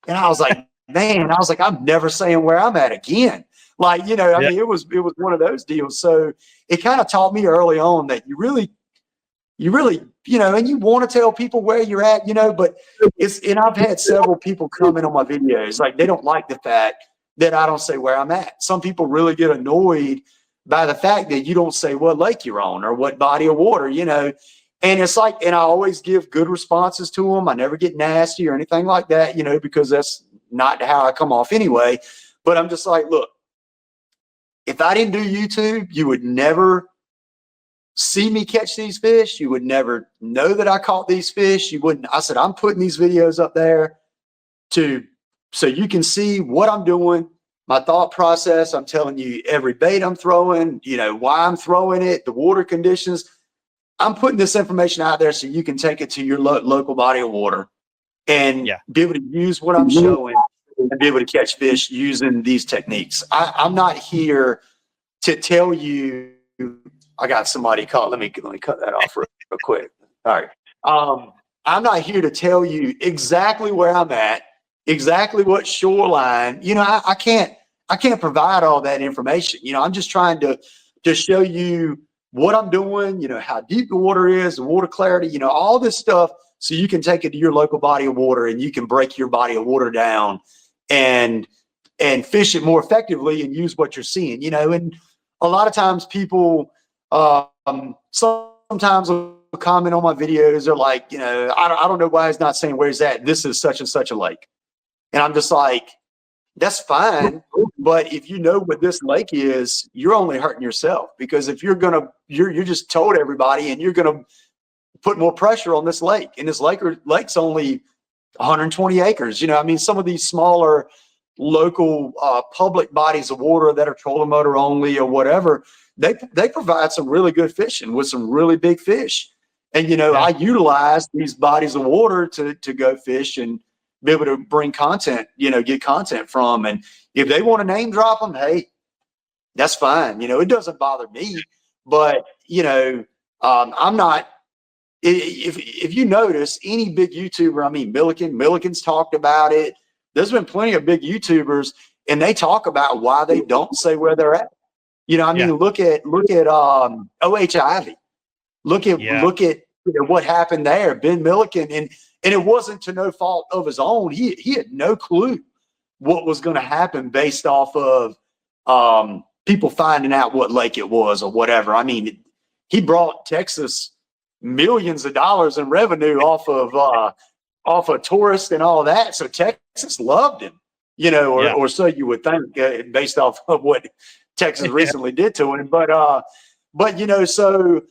and I was like, man, I'm never saying where I'm at again. Like, I mean, it was one of those deals. So it kind of taught me early on that you really, and you want to tell people where you're at, but and I've had several people comment on my videos, like they don't like the fact that I don't say where I'm at. Some people really get annoyed by the fact that you don't say what lake you're on or what body of water, and it's like, and I always give good responses to them. I never get nasty or anything like that, because that's not how I come off anyway. But I'm just like, look, if I didn't do YouTube, you would never see me catch these fish. You would never know that I caught these fish. You wouldn't. I said, I'm putting these videos up there so you can see what I'm doing, my thought process. I'm telling you every bait I'm throwing, why I'm throwing it, the water conditions. I'm putting this information out there so you can take it to your local body of water and be able to use what I'm showing and be able to catch fish using these techniques. I'm not here to tell you. I got somebody call. Let me cut that off real quick. All right. I'm not here to tell you exactly where I'm at, exactly what shoreline. I can't provide all that information. I'm just trying to show you what I'm doing, how deep the water is, the water clarity, all this stuff, so you can take it to your local body of water and you can break your body of water down and fish it more effectively and use what you're seeing, and a lot of times people, sometimes will comment on my videos. They're like, I don't know why he's not saying where's that. This is such and such a lake. And I'm just like, that's fine. But if you know what this lake is, you're only hurting yourself, because if you're just told everybody and you're going to put more pressure on this lake, and this lake's only 120 acres. I mean, some of these smaller local public bodies of water that are trolling motor only or whatever, they provide some really good fishing with some really big fish. And, I utilize these bodies of water to go fish and be able to bring content, get content from. And if they want to name drop them, hey, that's fine. It doesn't bother me. But, I'm not, if you notice any big YouTuber, I mean, Milliken's talked about it. There's been plenty of big YouTubers, and they talk about why they don't say where they're at. I mean, look at O.H. Ivy. Look at what happened there. Ben Milliken, and it wasn't to no fault of his own. He had no clue what was going to happen based off of people finding out what lake it was or whatever. I mean, he brought Texas millions of dollars in revenue off of tourists and all that. So Texas loved him, you know, or so you would think, based off of what Texas recently did to him. But you know, so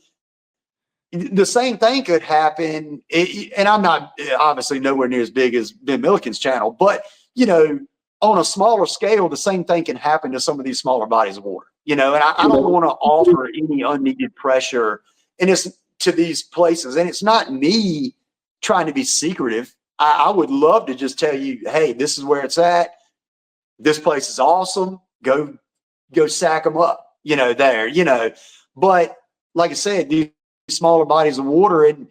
the same thing could happen. And I'm not obviously nowhere near as big as Ben Milliken's channel, but you know, on a smaller scale, the same thing can happen to some of these smaller bodies of water, you know, and I don't want to offer any unneeded pressure and it's to these places. And it's not me trying to be secretive. I would love to just tell you, hey, this is where it's at. This place is awesome. Go sack them up, you know, there, you know, but like I said, these smaller bodies of water. And,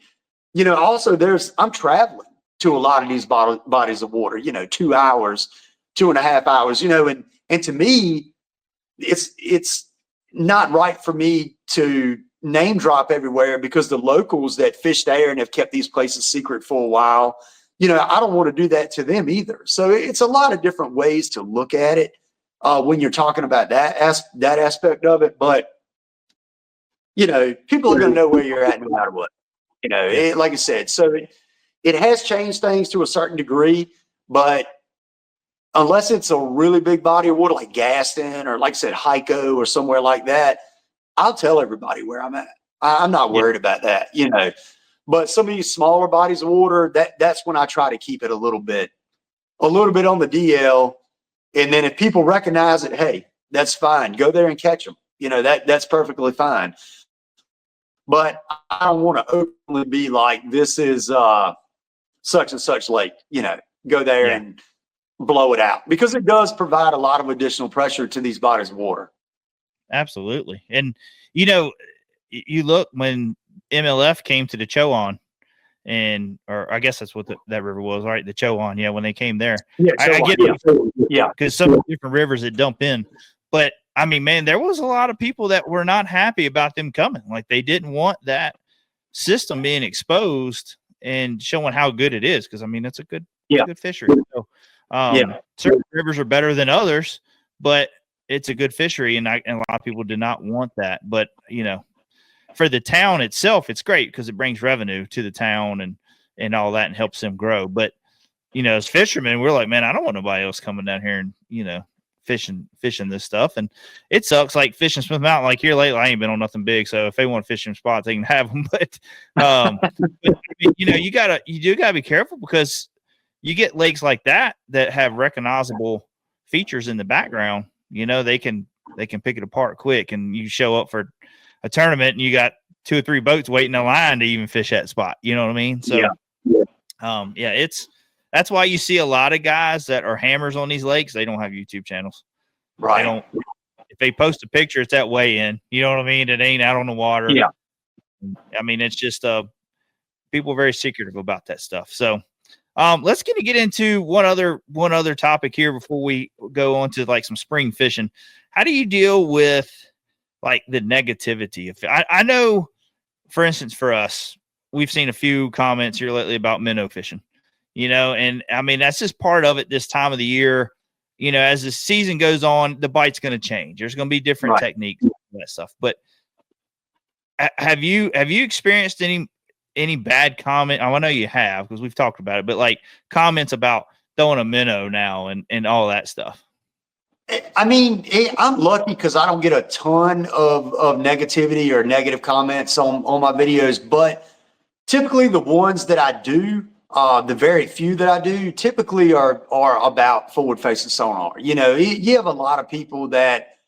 you know, also I'm traveling to a lot of these bodies of water, you know, 2 hours, 2.5 hours, you know, and to me, it's not right for me to name drop everywhere because the locals that fish there and have kept these places secret for a while, you know, I don't want to do that to them either. So it's a lot of different ways to look at it when you're talking about that aspect of it. But, you know, people are going to know where you're at no matter what, you know, like I said, so it has changed things to a certain degree, but unless it's a really big body of water like Gaston or like I said, Heiko or somewhere like that, I'll tell everybody where I'm at. I'm not worried about that, you know, but some of these smaller bodies of water, that's when I try to keep it a little bit on the DL. And then if people recognize it, hey, that's fine. Go there and catch them. You know, that's perfectly fine. But I don't want to openly be like, this is such and such lake, you know, go there and blow it out, because it does provide a lot of additional pressure to these bodies of water. Absolutely. And, you know, you look when MLF came to the Chowan, or I guess that's what that river was, right? The Chowan. Yeah. When they came there, I get it. Yeah. Because some different rivers that dump in, but I mean, man, there was a lot of people that were not happy about them coming. Like they didn't want that system being exposed and showing how good it is. Cause I mean, it's a good fishery. So, certain rivers are better than others, but it's a good fishery. And a lot of people did not want that, but you know, for the town itself, it's great because it brings revenue to the town and all that and helps them grow. But, you know, as fishermen, we're like, man, I don't want nobody else coming down here and, you know, fishing this stuff. And it sucks, like fishing Smith Mountain, like here lately, I ain't been on nothing big. So if they want to fish some spots, they can have them. But, you know, you do gotta be careful because you get lakes like that have recognizable features in the background. You know, they can pick it apart quick, and you show up for a tournament and you got 2 or 3 boats waiting in line to even fish that spot. You know what I mean? So, that's why you see a lot of guys that are hammers on these lakes. They don't have YouTube channels. Right. If they post a picture, it's that way in, you know what I mean? It ain't out on the water. Yeah. I mean, it's just, people are very secretive about that stuff. So, let's get into one other topic here before we go on to like some spring fishing. How do you deal with like the negativity? I know, for instance, for us, we've seen a few comments here lately about minnow fishing, you know, and I mean, that's just part of it this time of the year. You know, as the season goes on, the bite's going to change. There's going to be different techniques and that stuff. But have you experienced any bad comment? I know you have, because we've talked about it, but like comments about throwing a minnow now and all that stuff. I mean, I'm lucky because I don't get a ton of negativity or negative comments on my videos, but typically the ones that I do, the very few that I do, typically are about forward-facing sonar. You know, you have a lot of people that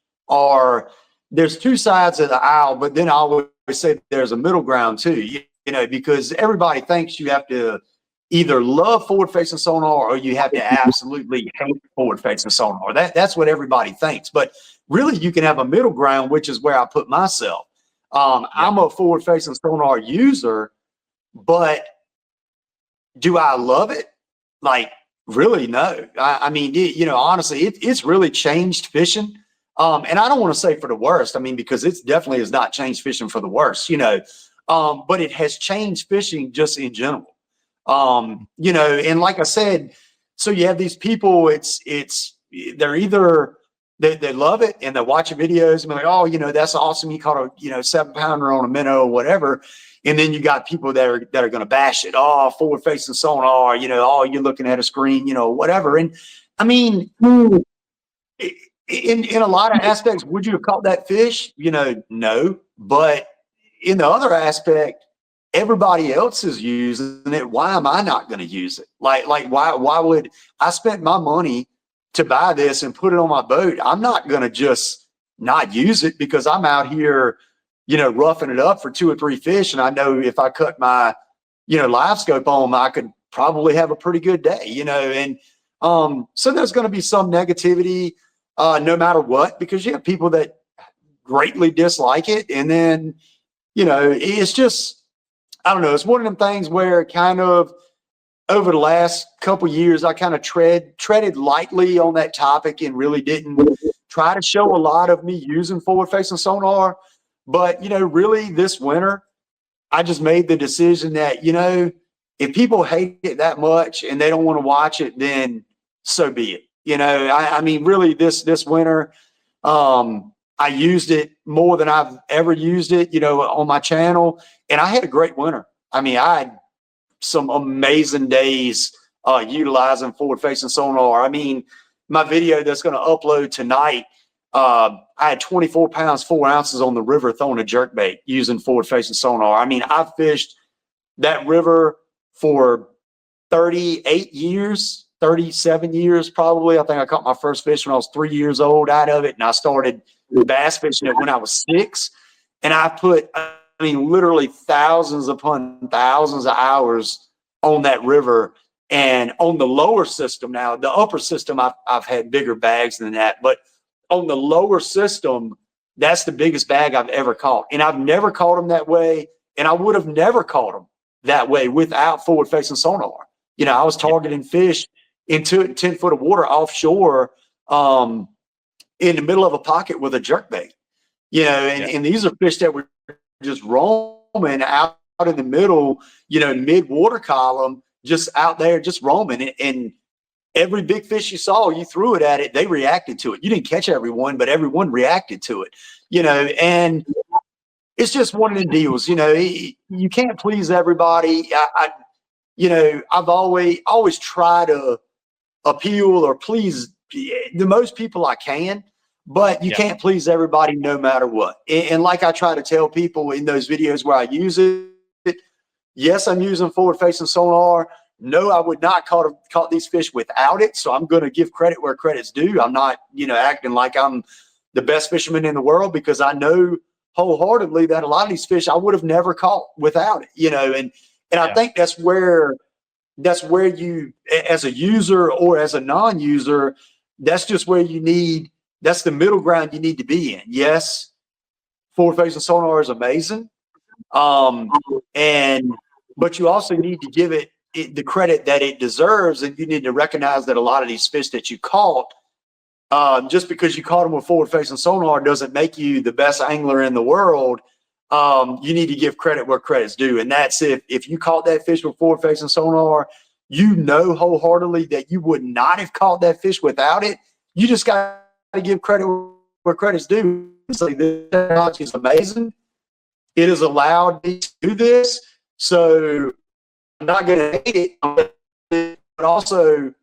there's 2 sides of the aisle, but then I always say there's a middle ground too. You know, because everybody thinks you have to either love forward-facing sonar or you have to absolutely hate forward-facing sonar. That's what everybody thinks. But really, you can have a middle ground, which is where I put myself. I'm a forward-facing sonar user, but do I love it? Like, really, no. I mean, you know, honestly, it's really changed fishing. And I don't want to say for the worst. I mean, because it definitely has not changed fishing for the worst, you know. But it has changed fishing just in general. You know, and like I said, so you have these people, they're they love it, and they're watching videos and be like, oh, that's awesome. You caught a 7-pounder on a minnow or whatever. And then you got people that are going to bash it. Oh, forward facing sonar, oh, you're looking at a screen, whatever. And I mean, in a lot of aspects, would you have caught that fish? No. But in the other aspect, everybody else is using it. Why am I not going to use it? Like why would I spend my money to buy this and put it on my boat? I'm not going to just not use it because I'm out here, roughing it up for 2 or 3 fish. And I know if I cut my, live scope on them, I could probably have a pretty good day, and so there's going to be some negativity no matter what, because you have people that greatly dislike it. And then, it's just, I don't know, it's one of them things where kind of over the last couple of years, I kind of treaded lightly on that topic and really didn't try to show a lot of me using forward facing sonar. But, really this winter, I just made the decision that, if people hate it that much and they don't want to watch it, then so be it. I mean, really this winter, I used it more than I've ever used it, on my channel. And I had a great winter. I mean, I had some amazing days utilizing forward facing sonar. I mean, my video that's going to upload tonight, I had 24 pounds, 4 ounces on the river throwing a jerkbait using forward facing sonar. I mean, I've fished that river for 38 years, 37 years probably. I think I caught my first fish when I was 3 years old out of it. And I started bass fishing it when I was 6. And I put, I mean, literally thousands upon thousands of hours on that river. And on the lower system now, the upper system, I've had bigger bags than that. But on the lower system, that's the biggest bag I've ever caught. And I've never caught them that way. And I would have never caught them that way without forward facing sonar. I was targeting fish into 10 foot of water offshore in the middle of a pocket with a jerkbait, and these are fish that were just roaming out in the middle, mid water column, just out there, just roaming. And every big fish you saw, you threw it at it, they reacted to it. You didn't catch everyone, but everyone reacted to it, and it's just one of the deals, you can't please everybody. I've always tried to appeal or please the most people I can, but you can't please everybody no matter what. And like I try to tell people in those videos where I use it, yes, I'm using forward facing sonar. No, I would not caught these fish without it. So I'm going to give credit where credit's due. I'm not, acting like I'm the best fisherman in the world, because I know wholeheartedly that a lot of these fish I would have never caught without it, and I think that's where you, as a user or as a non-user, that's just where that's the middle ground you need to be in. Yes, forward facing sonar is amazing. But you also need to give it the credit that it deserves. And you need to recognize that a lot of these fish that you caught, just because you caught them with forward facing sonar doesn't make you the best angler in the world. You need to give credit where credit's due. And that's if you caught that fish with forward facing sonar, wholeheartedly that you would not have caught that fish without it. You just got to give credit where credit's due. So the technology is amazing. It has allowed me to do this. So I'm not going to hate it, but also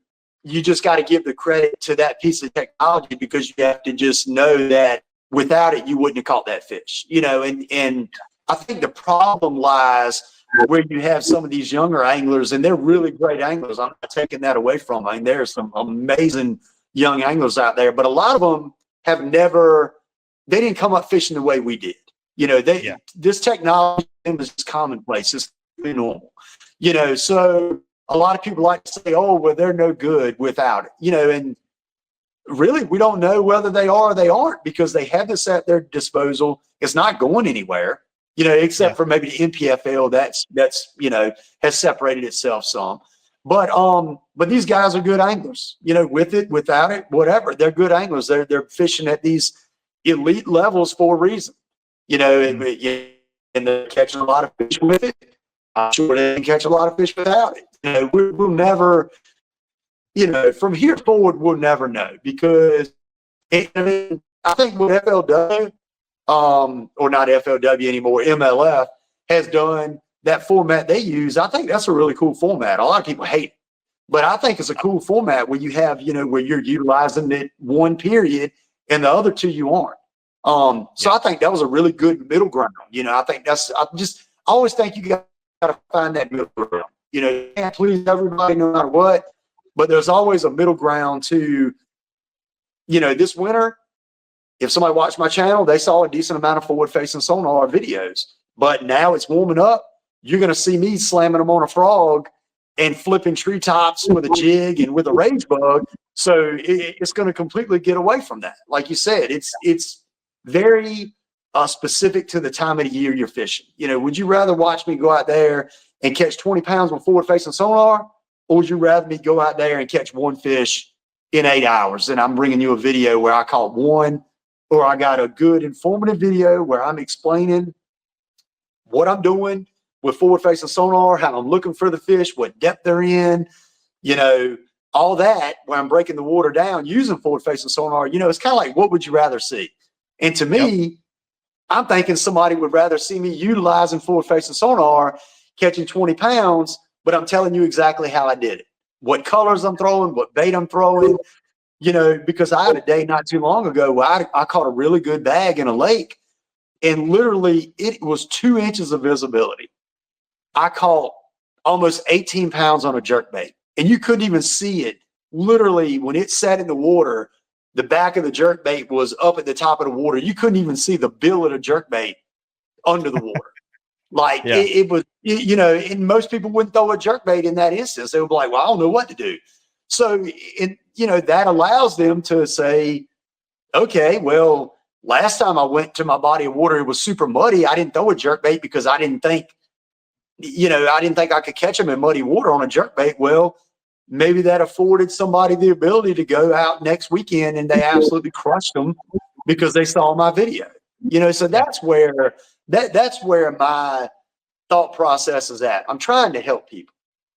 you just got to give the credit to that piece of technology, because you have to just know that without it, you wouldn't have caught that fish, and I think the problem lies where you have some of these younger anglers, and they're really great anglers. I'm not taking that away from them. I mean, there's some amazing young anglers out there, but a lot of them they didn't come up fishing the way we did. This technology is just commonplace. It's normal, so a lot of people like to say, oh, well, they're no good without it, and really, we don't know whether they are or they aren't, because they have this at their disposal. It's not going anywhere, except for maybe the NPFL that's has separated itself some. But these guys are good anglers, with it, without it, whatever. They're good anglers. They're fishing at these elite levels for a reason, and they're catching a lot of fish with it. I'm sure they can catch a lot of fish without it. We'll never, from here forward, we'll never know, because And, I mean, I think what FLW, or not FLW anymore, MLF has done, that format they use, I think that's a really cool format. A lot of people hate it, but I think it's a cool format where you have, where you're utilizing it one period and the other two you aren't. So I think that was a really good middle ground. I think I always think you got to find that middle ground. You can't please everybody no matter what, but there's always a middle ground to, this winter, if somebody watched my channel, they saw a decent amount of forward-facing sonar videos. But now it's warming up. You're going to see me slamming them on a frog and flipping treetops with a jig and with a rage bug. So it's going to completely get away from that. Like you said, it's very specific to the time of the year you're fishing. Would you rather watch me go out there and catch 20 pounds with forward-facing sonar, or would you rather me go out there and catch one fish in 8 hours? And I'm bringing you a video where I caught one, or I got a good informative video where I'm explaining what I'm doing with forward-facing sonar, how I'm looking for the fish, what depth they're in, all that, where I'm breaking the water down using forward-facing sonar. It's kind of like, what would you rather see? And to me, I'm thinking somebody would rather see me utilizing forward-facing sonar, catching 20 pounds, but I'm telling you exactly how I did it, what colors I'm throwing, what bait I'm throwing, because I had a day not too long ago where I caught a really good bag in a lake, and literally it was 2 inches of visibility. I caught almost 18 pounds on a jerkbait, and you couldn't even see it. Literally, when it sat in the water, the back of the jerkbait was up at the top of the water. You couldn't even see the bill of the jerkbait under the water. Like it was, and most people wouldn't throw a jerkbait in that instance. They would be like, well, I don't know what to do. So, that allows them to say, okay, well, last time I went to my body of water, it was super muddy. I didn't throw a jerkbait because I didn't think I could catch them in muddy water on a jerkbait. Well, maybe that afforded somebody the ability to go out next weekend and they absolutely crushed them because they saw my video. So that's where my thought process is at. I'm trying to help people.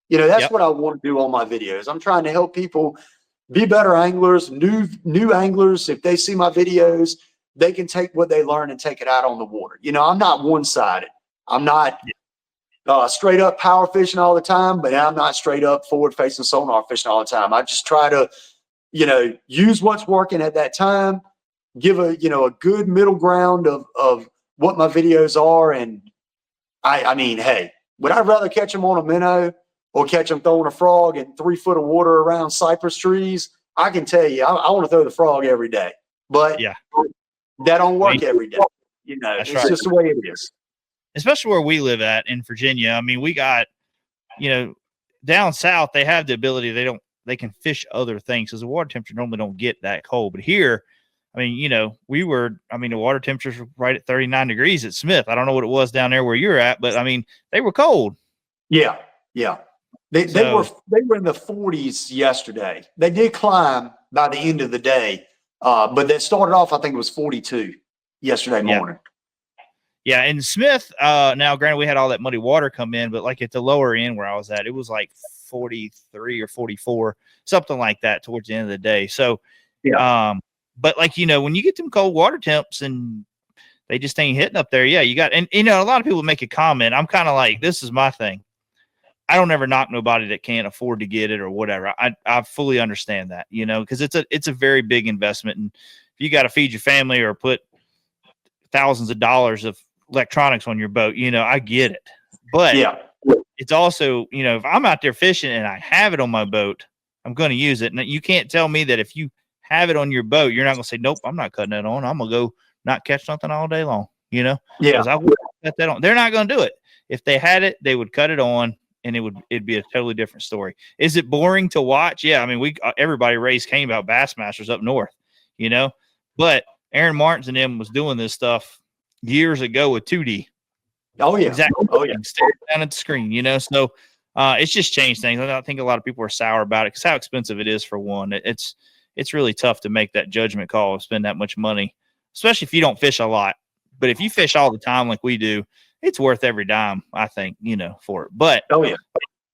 That's what I want to do on my videos. I'm trying to help people be better anglers, new anglers. If they see my videos, they can take what they learn and take it out on the water. I'm not one-sided. I'm not straight up power fishing all the time, but I'm not straight up forward-facing sonar fishing all the time. I just try to, use what's working at that time, give a good middle ground of what my videos are. And I mean, hey, would I rather catch them on a minnow or catch them throwing a frog in 3 foot of water around cypress trees? I can tell you, I want to throw the frog every day, but that don't work every day. It's just the way it is. Especially where we live at in Virginia. I mean, we got, down south, they have the ability, they can fish other things because the water temperature normally don't get that cold. But here, I mean, the water temperatures were right at 39 degrees at Smith. I don't know what it was down there where you're at, but I mean, they were cold. Yeah. Yeah. They were in the 40s yesterday. They did climb by the end of the day. But that started off, I think it was 42 yesterday morning. Yeah, and Smith, now granted we had all that muddy water come in, but like at the lower end where I was at, it was like 43 or 44, something like that towards the end of the day. So, but like, when you get them cold water temps and they just ain't hitting up there, you got, and a lot of people make a comment. I'm kind of like, this is my thing. I don't ever knock nobody that can't afford to get it or whatever. I fully understand that, because it's a very big investment. And if you got to feed your family or put thousands of dollars of electronics on your boat, I get it. But it's also, if I'm out there fishing and I have it on my boat, I'm going to use it. And you can't tell me that if you have it on your boat, you're not going to say, nope, I'm not cutting that on. I'm going to go not catch something all day long, because I would cut that on. They're not going to do it. If they had it, they would cut it on. And it'd be a totally different story. Is it boring to watch? Yeah, I mean, everybody raised Cain about Bassmasters up north, but Aaron Martins and them was doing this stuff years ago with 2D. Oh yeah, exactly. Oh yeah, staring down at the screen, So it's just changed things. I think a lot of people are sour about it because how expensive it is for one. It's really tough to make that judgment call of spend that much money, especially if you don't fish a lot. But if you fish all the time like we do, it's worth every dime, I think, for it. But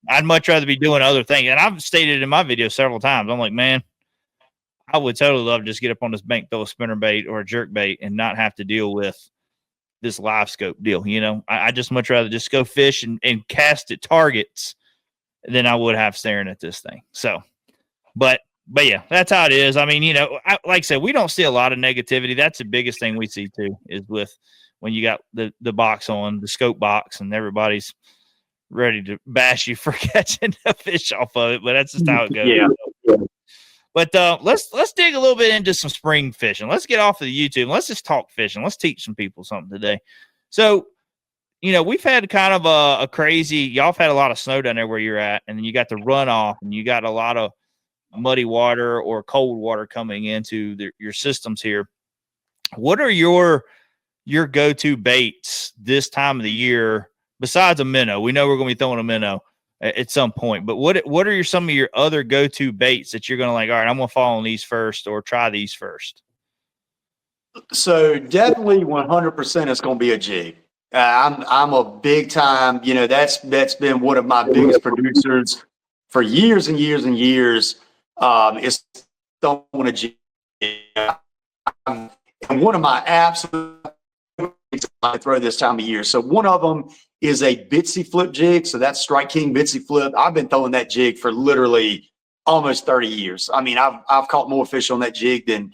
I'd much rather be doing other things. And I've stated in my video several times, I'm like, man, I would totally love to just get up on this bank, throw a spinner bait or a jerk bait and not have to deal with this live scope deal. You know, I just much rather just go fish and cast at targets than I would have staring at this thing. So, but yeah, that's how it is. I mean, you know, like I said, we don't see a lot of negativity. That's the biggest thing we see too, is with when you got the box on, the scope box, and everybody's ready to bash you for catching a fish off of it. But that's just how it goes. Yeah. But let's dig a little bit into some spring fishing. Let's get off of the YouTube. Let's just talk fishing. Let's teach some people something today. So, you know, we've had kind of a crazy, y'all have had a lot of snow down there where you're at, and then you got the runoff, and you got a lot of muddy water or cold water coming into your systems here. What are your go-to baits this time of the year besides a minnow? We know we're going to be throwing a minnow at some point, but what are some of your other go-to baits that you're going to like, all right, I'm going to fall on these first or try these first? So definitely 100% it's going to be a jig. I'm a big time, you know, that's been one of my biggest producers for years and years and years. Is throwing a jig. And one of my absolute I throw this time of year. So one of them is a Bitsy flip jig. So that's Strike King Bitsy flip. I've been throwing that jig for literally almost 30 years. I mean, I've caught more fish on that jig than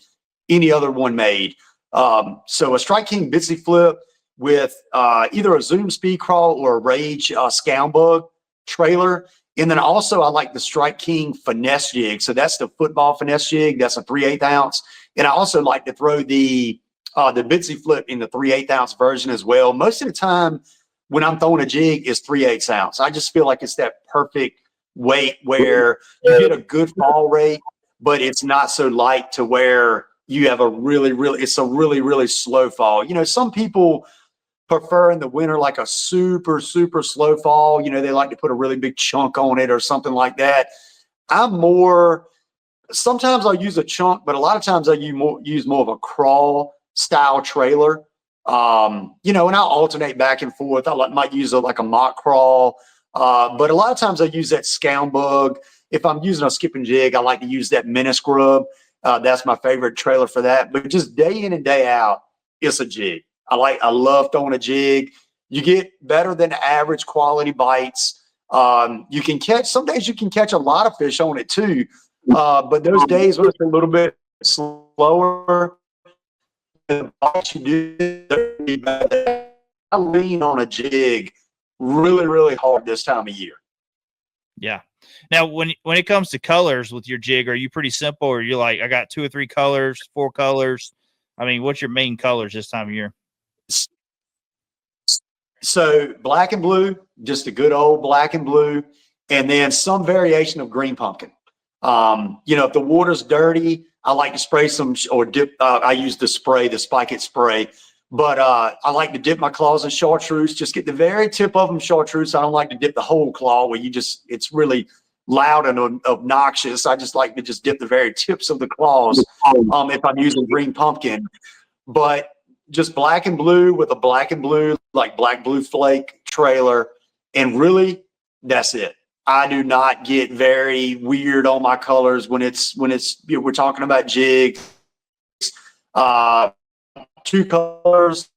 any other one made. So a Strike King Bitsy flip with either a Zoom speed crawl or a Rage scound bug trailer. And then also I like the Strike King finesse jig. So that's the football finesse jig. That's a 3/8 ounce. And I also like to throw the Bitsy flip in the 3/8 ounce version as well. Most of the time when I'm throwing a jig is 3/8 ounce. I just feel like it's that perfect weight where you get a good fall rate, but it's not so light to where you have a it's a really slow fall. You know, some people prefer in the winter like a super slow fall. You know, they like to put a really big chunk on it or something like that. Sometimes I'll use a chunk, but a lot of times I use more of a crawl style trailer. You know, and I'll alternate back and forth. I might use like a mock crawl, but a lot of times I use that scound bug. If I'm using a skipping jig, I like to use that menace grub. That's my favorite trailer for that. But just day in and day out, it's a jig. I love throwing a jig. You get better than average quality bites. Some days you can catch a lot of fish on it too. But those days when it's a little bit slower, the bites you do, I lean on a jig really hard this time of year. Yeah. Now, when it comes to colors with your jig, are you pretty simple, or you like, I got 2 or 3 colors, 4 colors? I mean, what's your main colors this time of year? So black and blue, just a good old black and blue, and then some variation of green pumpkin. You know, if the water's dirty, I like to spray some or dip. I use the Spike It spray, but I like to dip my claws in chartreuse. Just get the very tip of them chartreuse. I don't like to dip the whole claw where it's really loud and obnoxious. I just like to just dip the very tips of the claws if I'm using green pumpkin. But just black and blue with a black and blue, like black blue flake trailer. And really, that's it. I do not get very weird on my colors when we're talking about jigs. 2 colors,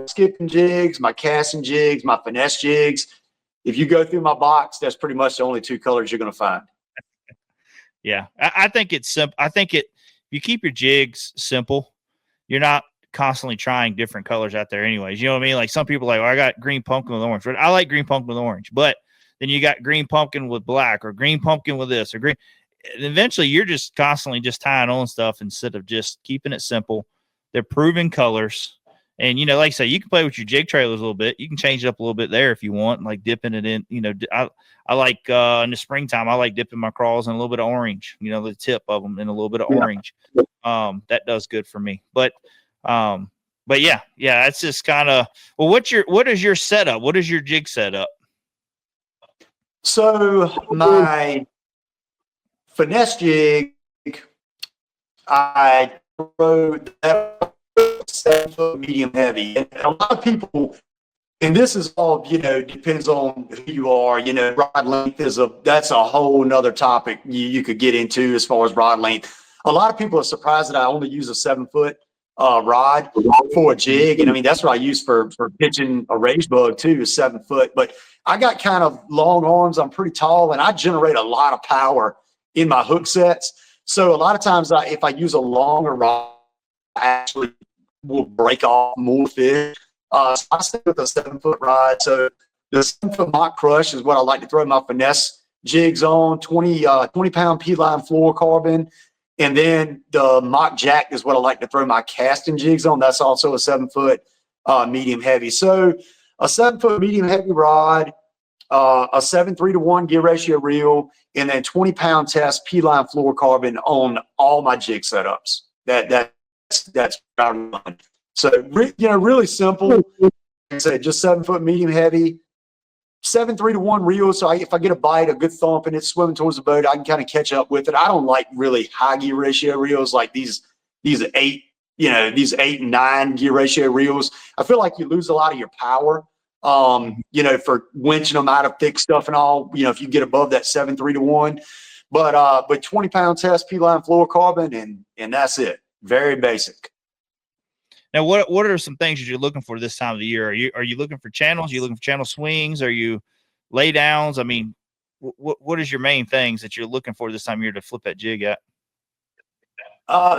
skipping jigs, my casting jigs, my finesse jigs. If you go through my box, that's pretty much the only 2 colors you're going to find. Yeah, I think it's simple. If you keep your jigs simple, you're not constantly trying different colors out there anyways. You know what I mean? Like some people are like, well, I got green pumpkin with orange. I like green pumpkin with orange, but then you got green pumpkin with black or green pumpkin with this or green. And eventually you're just constantly just tying on stuff instead of just keeping it simple. They're proven colors. And, you know, like I say, you can play with your jig trailers a little bit. You can change it up a little bit there if you want, like dipping it in. You know, I like in the springtime, I like dipping my crawls in a little bit of orange, you know, the tip of them in a little bit of orange. That does good for me. But yeah, that's just kind of, well, what is your setup? What is your jig setup? So my finesse jig, I throw that 7-foot medium heavy. And a lot of people, and this is all, you know, depends on who you are. You know, rod length that's a whole nother topic you could get into as far as rod length. a lot of people are surprised that I only use a 7-foot rod for a jig. And I mean, that's what I use for pitching a rage bug too, is 7 foot. But I got kind of long arms. I'm pretty tall, and I generate a lot of power in my hook sets. So a lot of times if I use a longer rod, I actually will break off more fish. So I stick with a 7-foot rod. So the 7-foot mock crush is what I like to throw my finesse jigs on, 20-pound P-line fluorocarbon. And then the mock jack is what I like to throw my casting jigs on. That's also a 7-foot medium heavy. So a 7-foot medium heavy rod, a 7:3-to-1 gear ratio reel, and then 20-pound test P-line fluorocarbon on all my jig setups. That's what I run. So really simple. Like I said, just 7-foot medium heavy, 7:3-to-1 reel. So if I get a bite, a good thump, and it's swimming towards the boat, I can kind of catch up with it. I don't like really high gear ratio reels like these 8, these 8 and 9 gear ratio reels. I feel like you lose a lot of your power, for winching them out of thick stuff and all, if you get above that 7:3-to-1. But 20-pound test P-line fluorocarbon, and that's it. Very basic. Now, what are some things that you're looking for this time of the year? Are you looking for channels? Are you looking for channel swings? Are you lay downs? I mean, what is your main things that you're looking for this time of year to flip that jig at?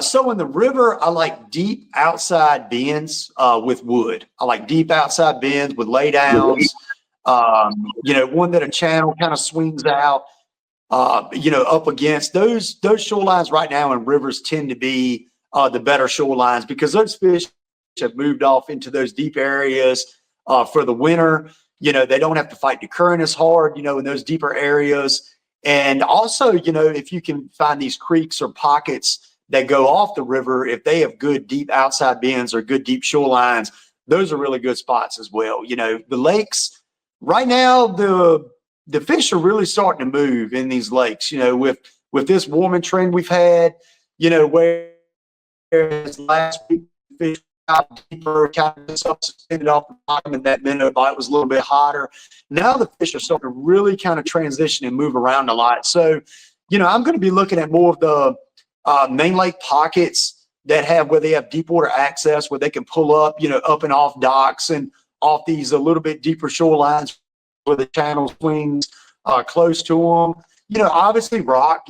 So in the river, I like deep outside bends with wood. I like deep outside bends with lay downs. One that a channel kind of swings out. Up against those shorelines right now in rivers tend to be the better shorelines, because those fish have moved off into those deep areas for the winter. They don't have to fight the current as hard, in those deeper areas. And also, if you can find these creeks or pockets that go off the river, if they have good deep outside bends or good deep shorelines, those are really good spots as well. The lakes right now, the fish are really starting to move in these lakes, with this warming trend we've had, whereas last week fish out deeper, kind of suspended off the bottom, and that minnow bite was a little bit hotter. Now the fish are starting to really kind of transition and move around a lot. So, I'm going to be looking at more of the main lake pockets where they have deep water access, where they can pull up, up and off docks and off these a little bit deeper shorelines where the channel swings close to them. Obviously rock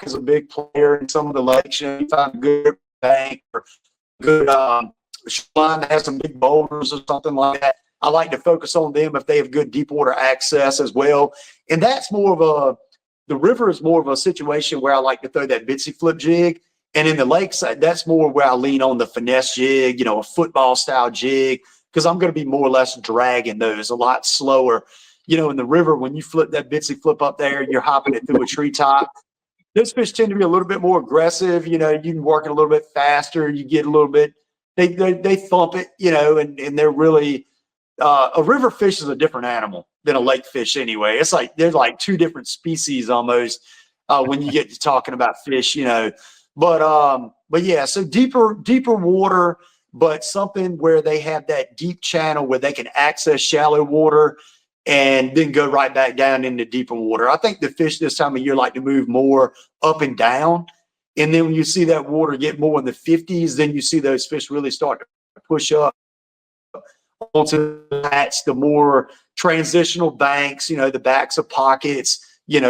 is a big player in some of the lakes. You find a good bank or good shoreline that has some big boulders or something like that. I like to focus on them if they have good deep water access as well. And that's the river is more of a situation where I like to throw that bitsy flip jig. And in the lakeside, that's more where I lean on the finesse jig, a football style jig, because I'm going to be more or less dragging those a lot slower. In the river, when you flip that bitsy flip up there, you're hopping it through a treetop. Those fish tend to be a little bit more aggressive. You can work it a little bit faster. You get a little bit, they thump it, and they're really, a river fish is a different animal than a lake fish anyway. It's like, they're like two different species almost when you get to talking about fish, But yeah, so deeper water, but something where they have that deep channel where they can access shallow water and then go right back down into deeper water. I think the fish this time of year like to move more up and down. And then when you see that water get more in the 50s, then you see those fish really start to push up onto the more transitional banks, the backs of pockets,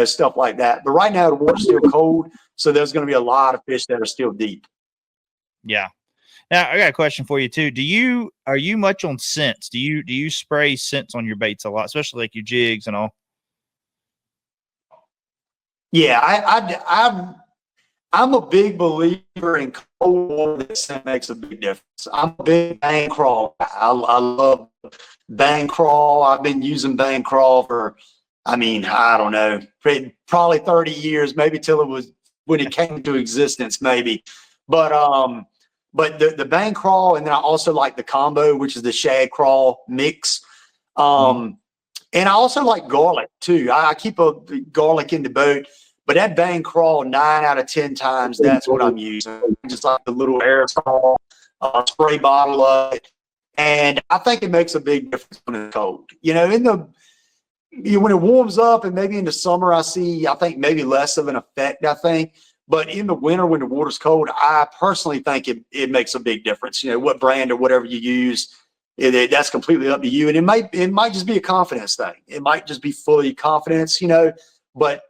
stuff like that. But right now the water's still cold, so there's going to be a lot of fish that are still deep. Yeah. Now I got a question for you too. Are you much on scents? Do you spray scents on your baits a lot, especially like your jigs and all? Yeah, I'm a big believer in cold water that scent makes a big difference. I'm a big bang crawl guy. I love bang crawl. I've been using bang crawl for, I don't know, probably 30 years, maybe till it was when it came into existence, maybe. But the bang crawl, and then I also like the combo, which is the shad crawl mix. And I also like garlic too. I keep a garlic in the boat, but that bang crawl 9 out of 10 times, that's what I'm using. Just like the little aerosol spray bottle of it. And I think it makes a big difference when it's cold. When it warms up, and maybe in the summer, I think maybe less of an effect, I think. But in the winter, when the water's cold, I personally think it makes a big difference. You know, what brand or whatever you use, that's completely up to you. And it might just be a confidence thing. It might just be fully confidence, you know, but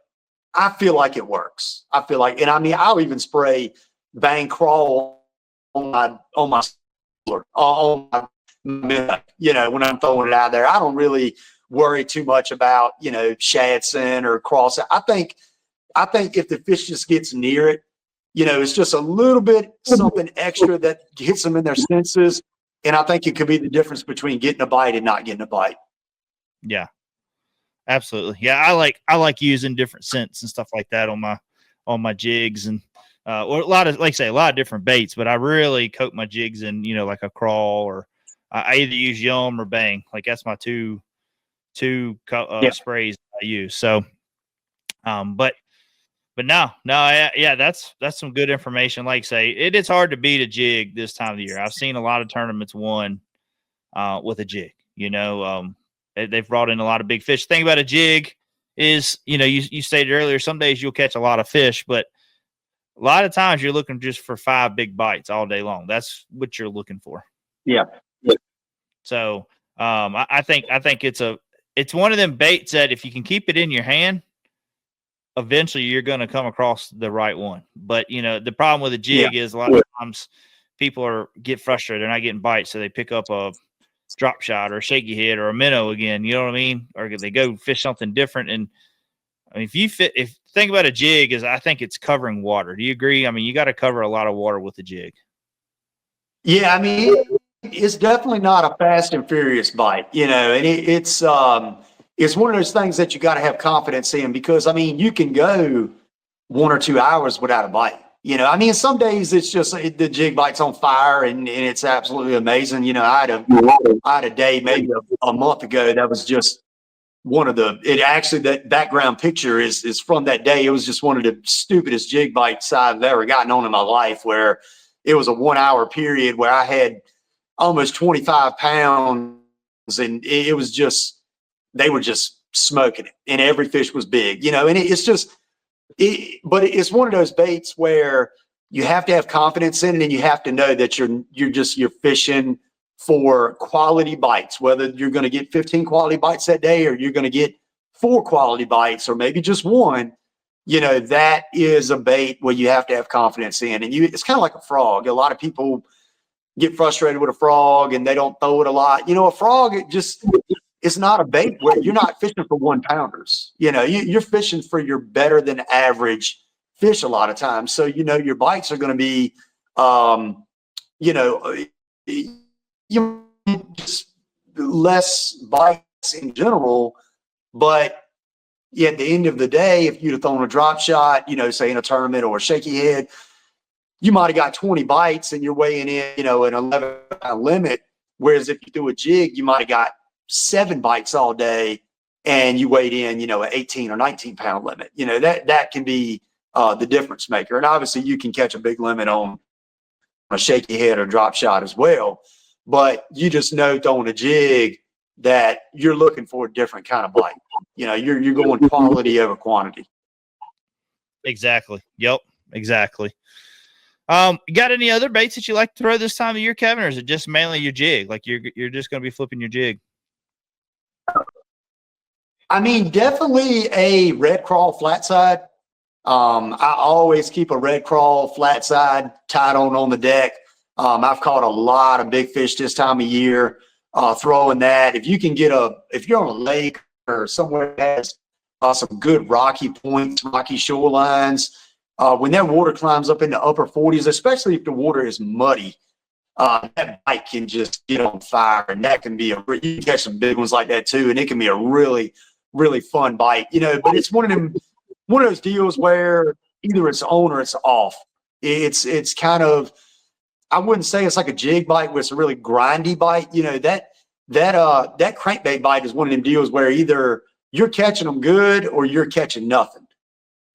I feel like it works. I feel like, and I mean, I'll even spray Bang Crawl on my you know, when I'm throwing it out there. I don't really worry too much about, you know, shad scent or cross. I think if the fish just gets near it, you know, it's just a little bit something extra that hits them in their senses. And I think it could be the difference between getting a bite and not getting a bite. Yeah, absolutely. Yeah, I like using different scents and stuff like that on my jigs, and or a lot of, like I say, a lot of different baits. But I really coat my jigs in, you know, like a crawl, or I either use Yum or Bang. Like that's my two sprays I use. So, but no, yeah, that's some good information. Like say, it is hard to beat a jig this time of the year. I've seen a lot of tournaments won with a jig. You know, they've brought in a lot of big fish. The thing about a jig is, you know, you stated earlier, some days you'll catch a lot of fish, but a lot of times you're looking just for 5 big bites all day long. That's what you're looking for. Yeah. So I think it's one of them baits that if you can keep it in your hand, eventually you're going to come across the right one. But, you know, the problem with a jig is a lot of times people get frustrated. They're not getting bites. So they pick up a drop shot or a shaky head or a minnow again. You know what I mean? Or they go fish something different. And I mean, if think about a jig is, I think it's covering water. Do you agree? I mean, you got to cover a lot of water with a jig. Yeah. I mean, it's definitely not a fast and furious bite, you know, and it's one of those things that you got to have confidence in, because I mean, you can go 1 or 2 hours without a bite. You know, I mean, some days it's just the jig bite's on fire and it's absolutely amazing. You know, I had a day maybe a month ago that was just one of that background picture is from that day. It was just one of the stupidest jig bites I've ever gotten on in my life, where it was a 1 hour period where I had almost 25 pounds, and it was just, they were just smoking it, and every fish was big, you know, and but it's one of those baits where you have to have confidence in it, and you have to know that you're fishing for quality bites, whether you're going to get 15 quality bites that day, or you're going to get 4 quality bites, or maybe just 1. You know, that is a bait where you have to have confidence in, and it's kind of like a frog. A lot of people get frustrated with a frog and they don't throw it a lot. You know, a frog, it's not a bait where you're not fishing for 1-pounders. You know, you're fishing for your better than average fish a lot of times. So, you know, your bites are going to be, you know, just less bites in general. But at the end of the day, if you'd have thrown a drop shot, you know, say in a tournament or a shaky head, you might have got 20 bites and you're weighing in, you know, an 11-pound limit. Whereas if you do a jig, you might have got 7 bites all day and you weighed in, you know, an 18 or 19-pound limit. You know, that can be the difference maker. And obviously you can catch a big limit on a shaky head or drop shot as well. But you just know throwing a jig that you're looking for a different kind of bite. You know, you're going quality over quantity. Exactly. Yep. Exactly. You got any other baits that you like to throw this time of year, Kevin, or is it just mainly your jig? Like you're just going to be flipping your jig? I mean, definitely a red crawl flat side. I always keep a red crawl flat side tied on the deck. I've caught a lot of big fish this time of year throwing that. If you're on a lake or somewhere that has some good rocky points, rocky shorelines, when that water climbs up in the upper 40s, especially if the water is muddy, that bite can just get on fire, and that can be you can catch some big ones like that too, and it can be a really, really fun bite, you know. But it's one of those deals where either it's on or it's off. It's kind of, I wouldn't say it's like a jig bite where it's a really grindy bite, you know. That crankbait bite is one of them deals where either you're catching them good or you're catching nothing.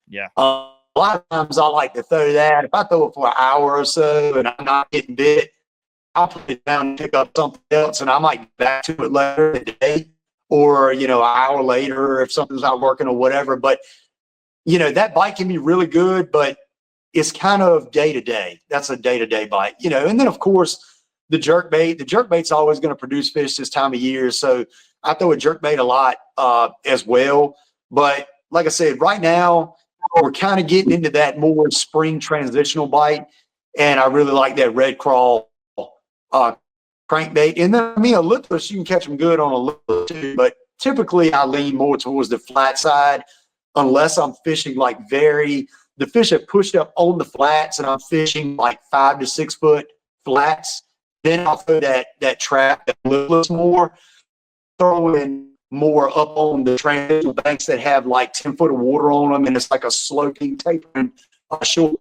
Yeah. A lot of times I like to throw that. If I throw it for an hour or so and I'm not getting bit, I'll put it down and pick up something else, and I might get back to it later in the day, or, you know, an hour later if something's not working or whatever. But, you know, that bite can be really good, but it's kind of day to day. That's a day to day bite, you know. And then of course the jerkbait's always going to produce fish this time of year. So I throw a jerkbait a lot as well. But like I said, right now we're kind of getting into that more spring transitional bite. And I really like that red crawl crankbait. And then, I mean, a lipless, you can catch them good on a lipless too, but typically I lean more towards the flat side unless I'm fishing like the fish have pushed up on the flats and I'm fishing like 5 to 6 foot flats. Then I'll throw that trap that lipless more, throw in more up on the transitional banks that have like 10 foot of water on them, and it's like a sloping, tapering shoreline.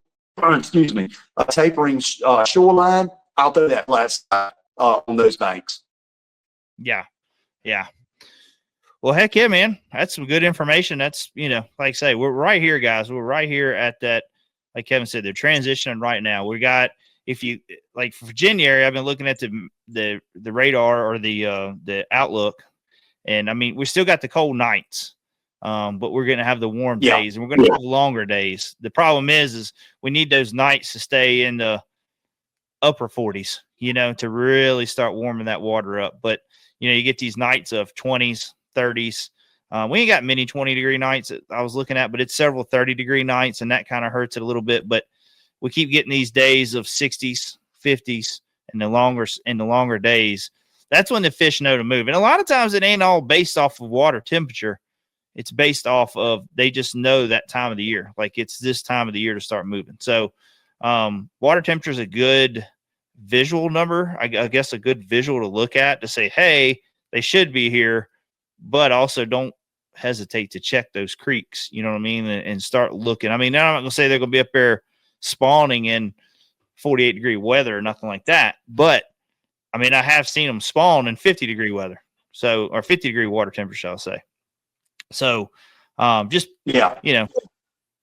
I'll throw that flat side on those banks. Yeah. Well, heck yeah, man. That's some good information. That's, you know, like I say, we're right here, guys. We're right here at that. Like Kevin said, they're transitioning right now. We got, if you like for Virginia area, I've been looking at the radar or the outlook, and I mean, we still got the cold nights, but we're going to have the warm days, and we're going to have longer days. The problem is we need those nights to stay in the upper 40s, you know, to really start warming that water up. But, you know, you get these nights of 20s, 30s. We ain't got many 20-degree nights that I was looking at, but it's several 30-degree nights, and that kind of hurts it a little bit. But we keep getting these days of 60s, 50s, and the longer days. That's when the fish know to move. And a lot of times it ain't all based off of water temperature. It's based off of, they just know that time of the year. Like it's this time of the year to start moving. So water temperature is a good visual number. I guess a good visual to look at to say, hey, they should be here, but also don't hesitate to check those creeks. You know what I mean? And start looking. I mean, I'm not going to say they're going to be up there spawning in 48-degree weather or nothing like that. But I mean, I have seen them spawn in 50-degree weather. So, or 50-degree water temperature, I'll say. So, you know,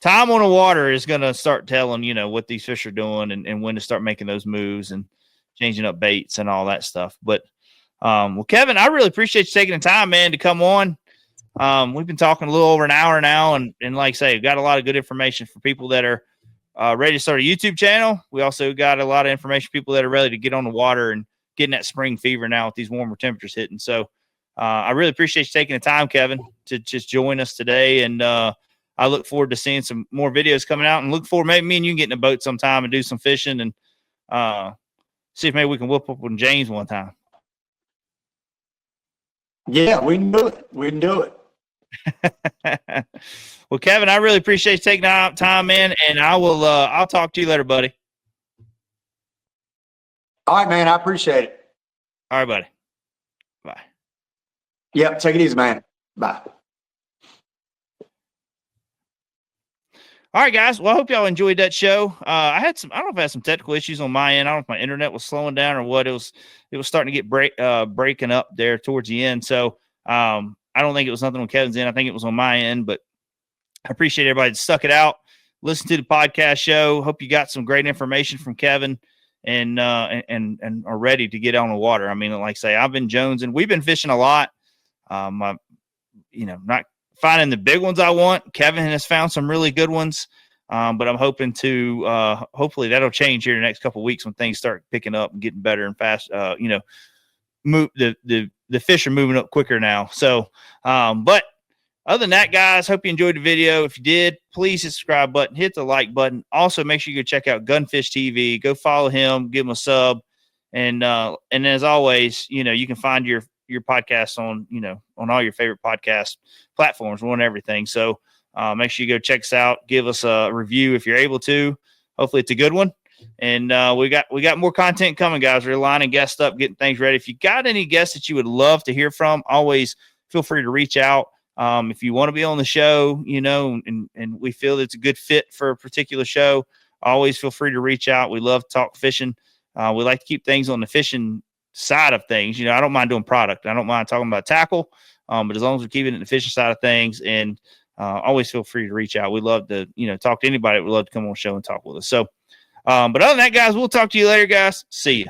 time on the water is going to start telling, you know, what these fish are doing and when to start making those moves and changing up baits and all that stuff. But, well, Kevin, I really appreciate you taking the time, man, to come on. We've been talking a little over an hour now, and like I say, we've got a lot of good information for people that are ready to start a YouTube channel. We also got a lot of information for people that are ready to get on the water and getting that spring fever now with these warmer temperatures hitting. So I really appreciate you taking the time, Kevin, to just join us today. And I look forward to seeing some more videos coming out, and look forward maybe me and you can get in a boat sometime and do some fishing and see if maybe we can whoop up on James one time. Yeah, we can do it. We can do it. Well, Kevin, I really appreciate you taking the time, man, and I'll talk to you later, buddy. All right, man. I appreciate it. All right, buddy. Bye. Yep. Take it easy, man. Bye. All right, guys. Well, I hope y'all enjoyed that show. I don't know if I had some technical issues on my end. I don't know if my internet was slowing down or what. It was starting to get breaking up there towards the end. So I don't think it was nothing on Kevin's end. I think it was on my end, but I appreciate everybody that stuck it out. Listen to the podcast show. Hope you got some great information from Kevin and are ready to get on the water. I mean, like I say, I've been jonesing. We've been fishing a lot. Not finding the big ones I want. Kevin has found some really good ones. But I'm hoping to, hopefully that'll change here in the next couple of weeks when things start picking up and getting better and fast. Move the fish are moving up quicker now. So, but other than that, guys, hope you enjoyed the video. If you did, please hit the subscribe button, hit the like button. Also, make sure you go check out GunnFishTV. Go follow him, give him a sub. And as always, you can find your podcast on all your favorite podcast platforms. We're on everything. So make sure you go check us out. Give us a review if you're able to. Hopefully it's a good one. And we got more content coming, guys. We're lining guests up, getting things ready. If you got any guests that you would love to hear from, always feel free to reach out. If you want to be on the show, and we feel it's a good fit for a particular show, always feel free to reach out. We love to talk fishing. We like to keep things on the fishing side of things. I don't mind doing product. I don't mind talking about tackle, but as long as we're keeping it in the fishing side of things, and always feel free to reach out. We love to, talk to anybody. We'd love to come on the show and talk with us. So, but other than that, guys, we'll talk to you later, guys. See you.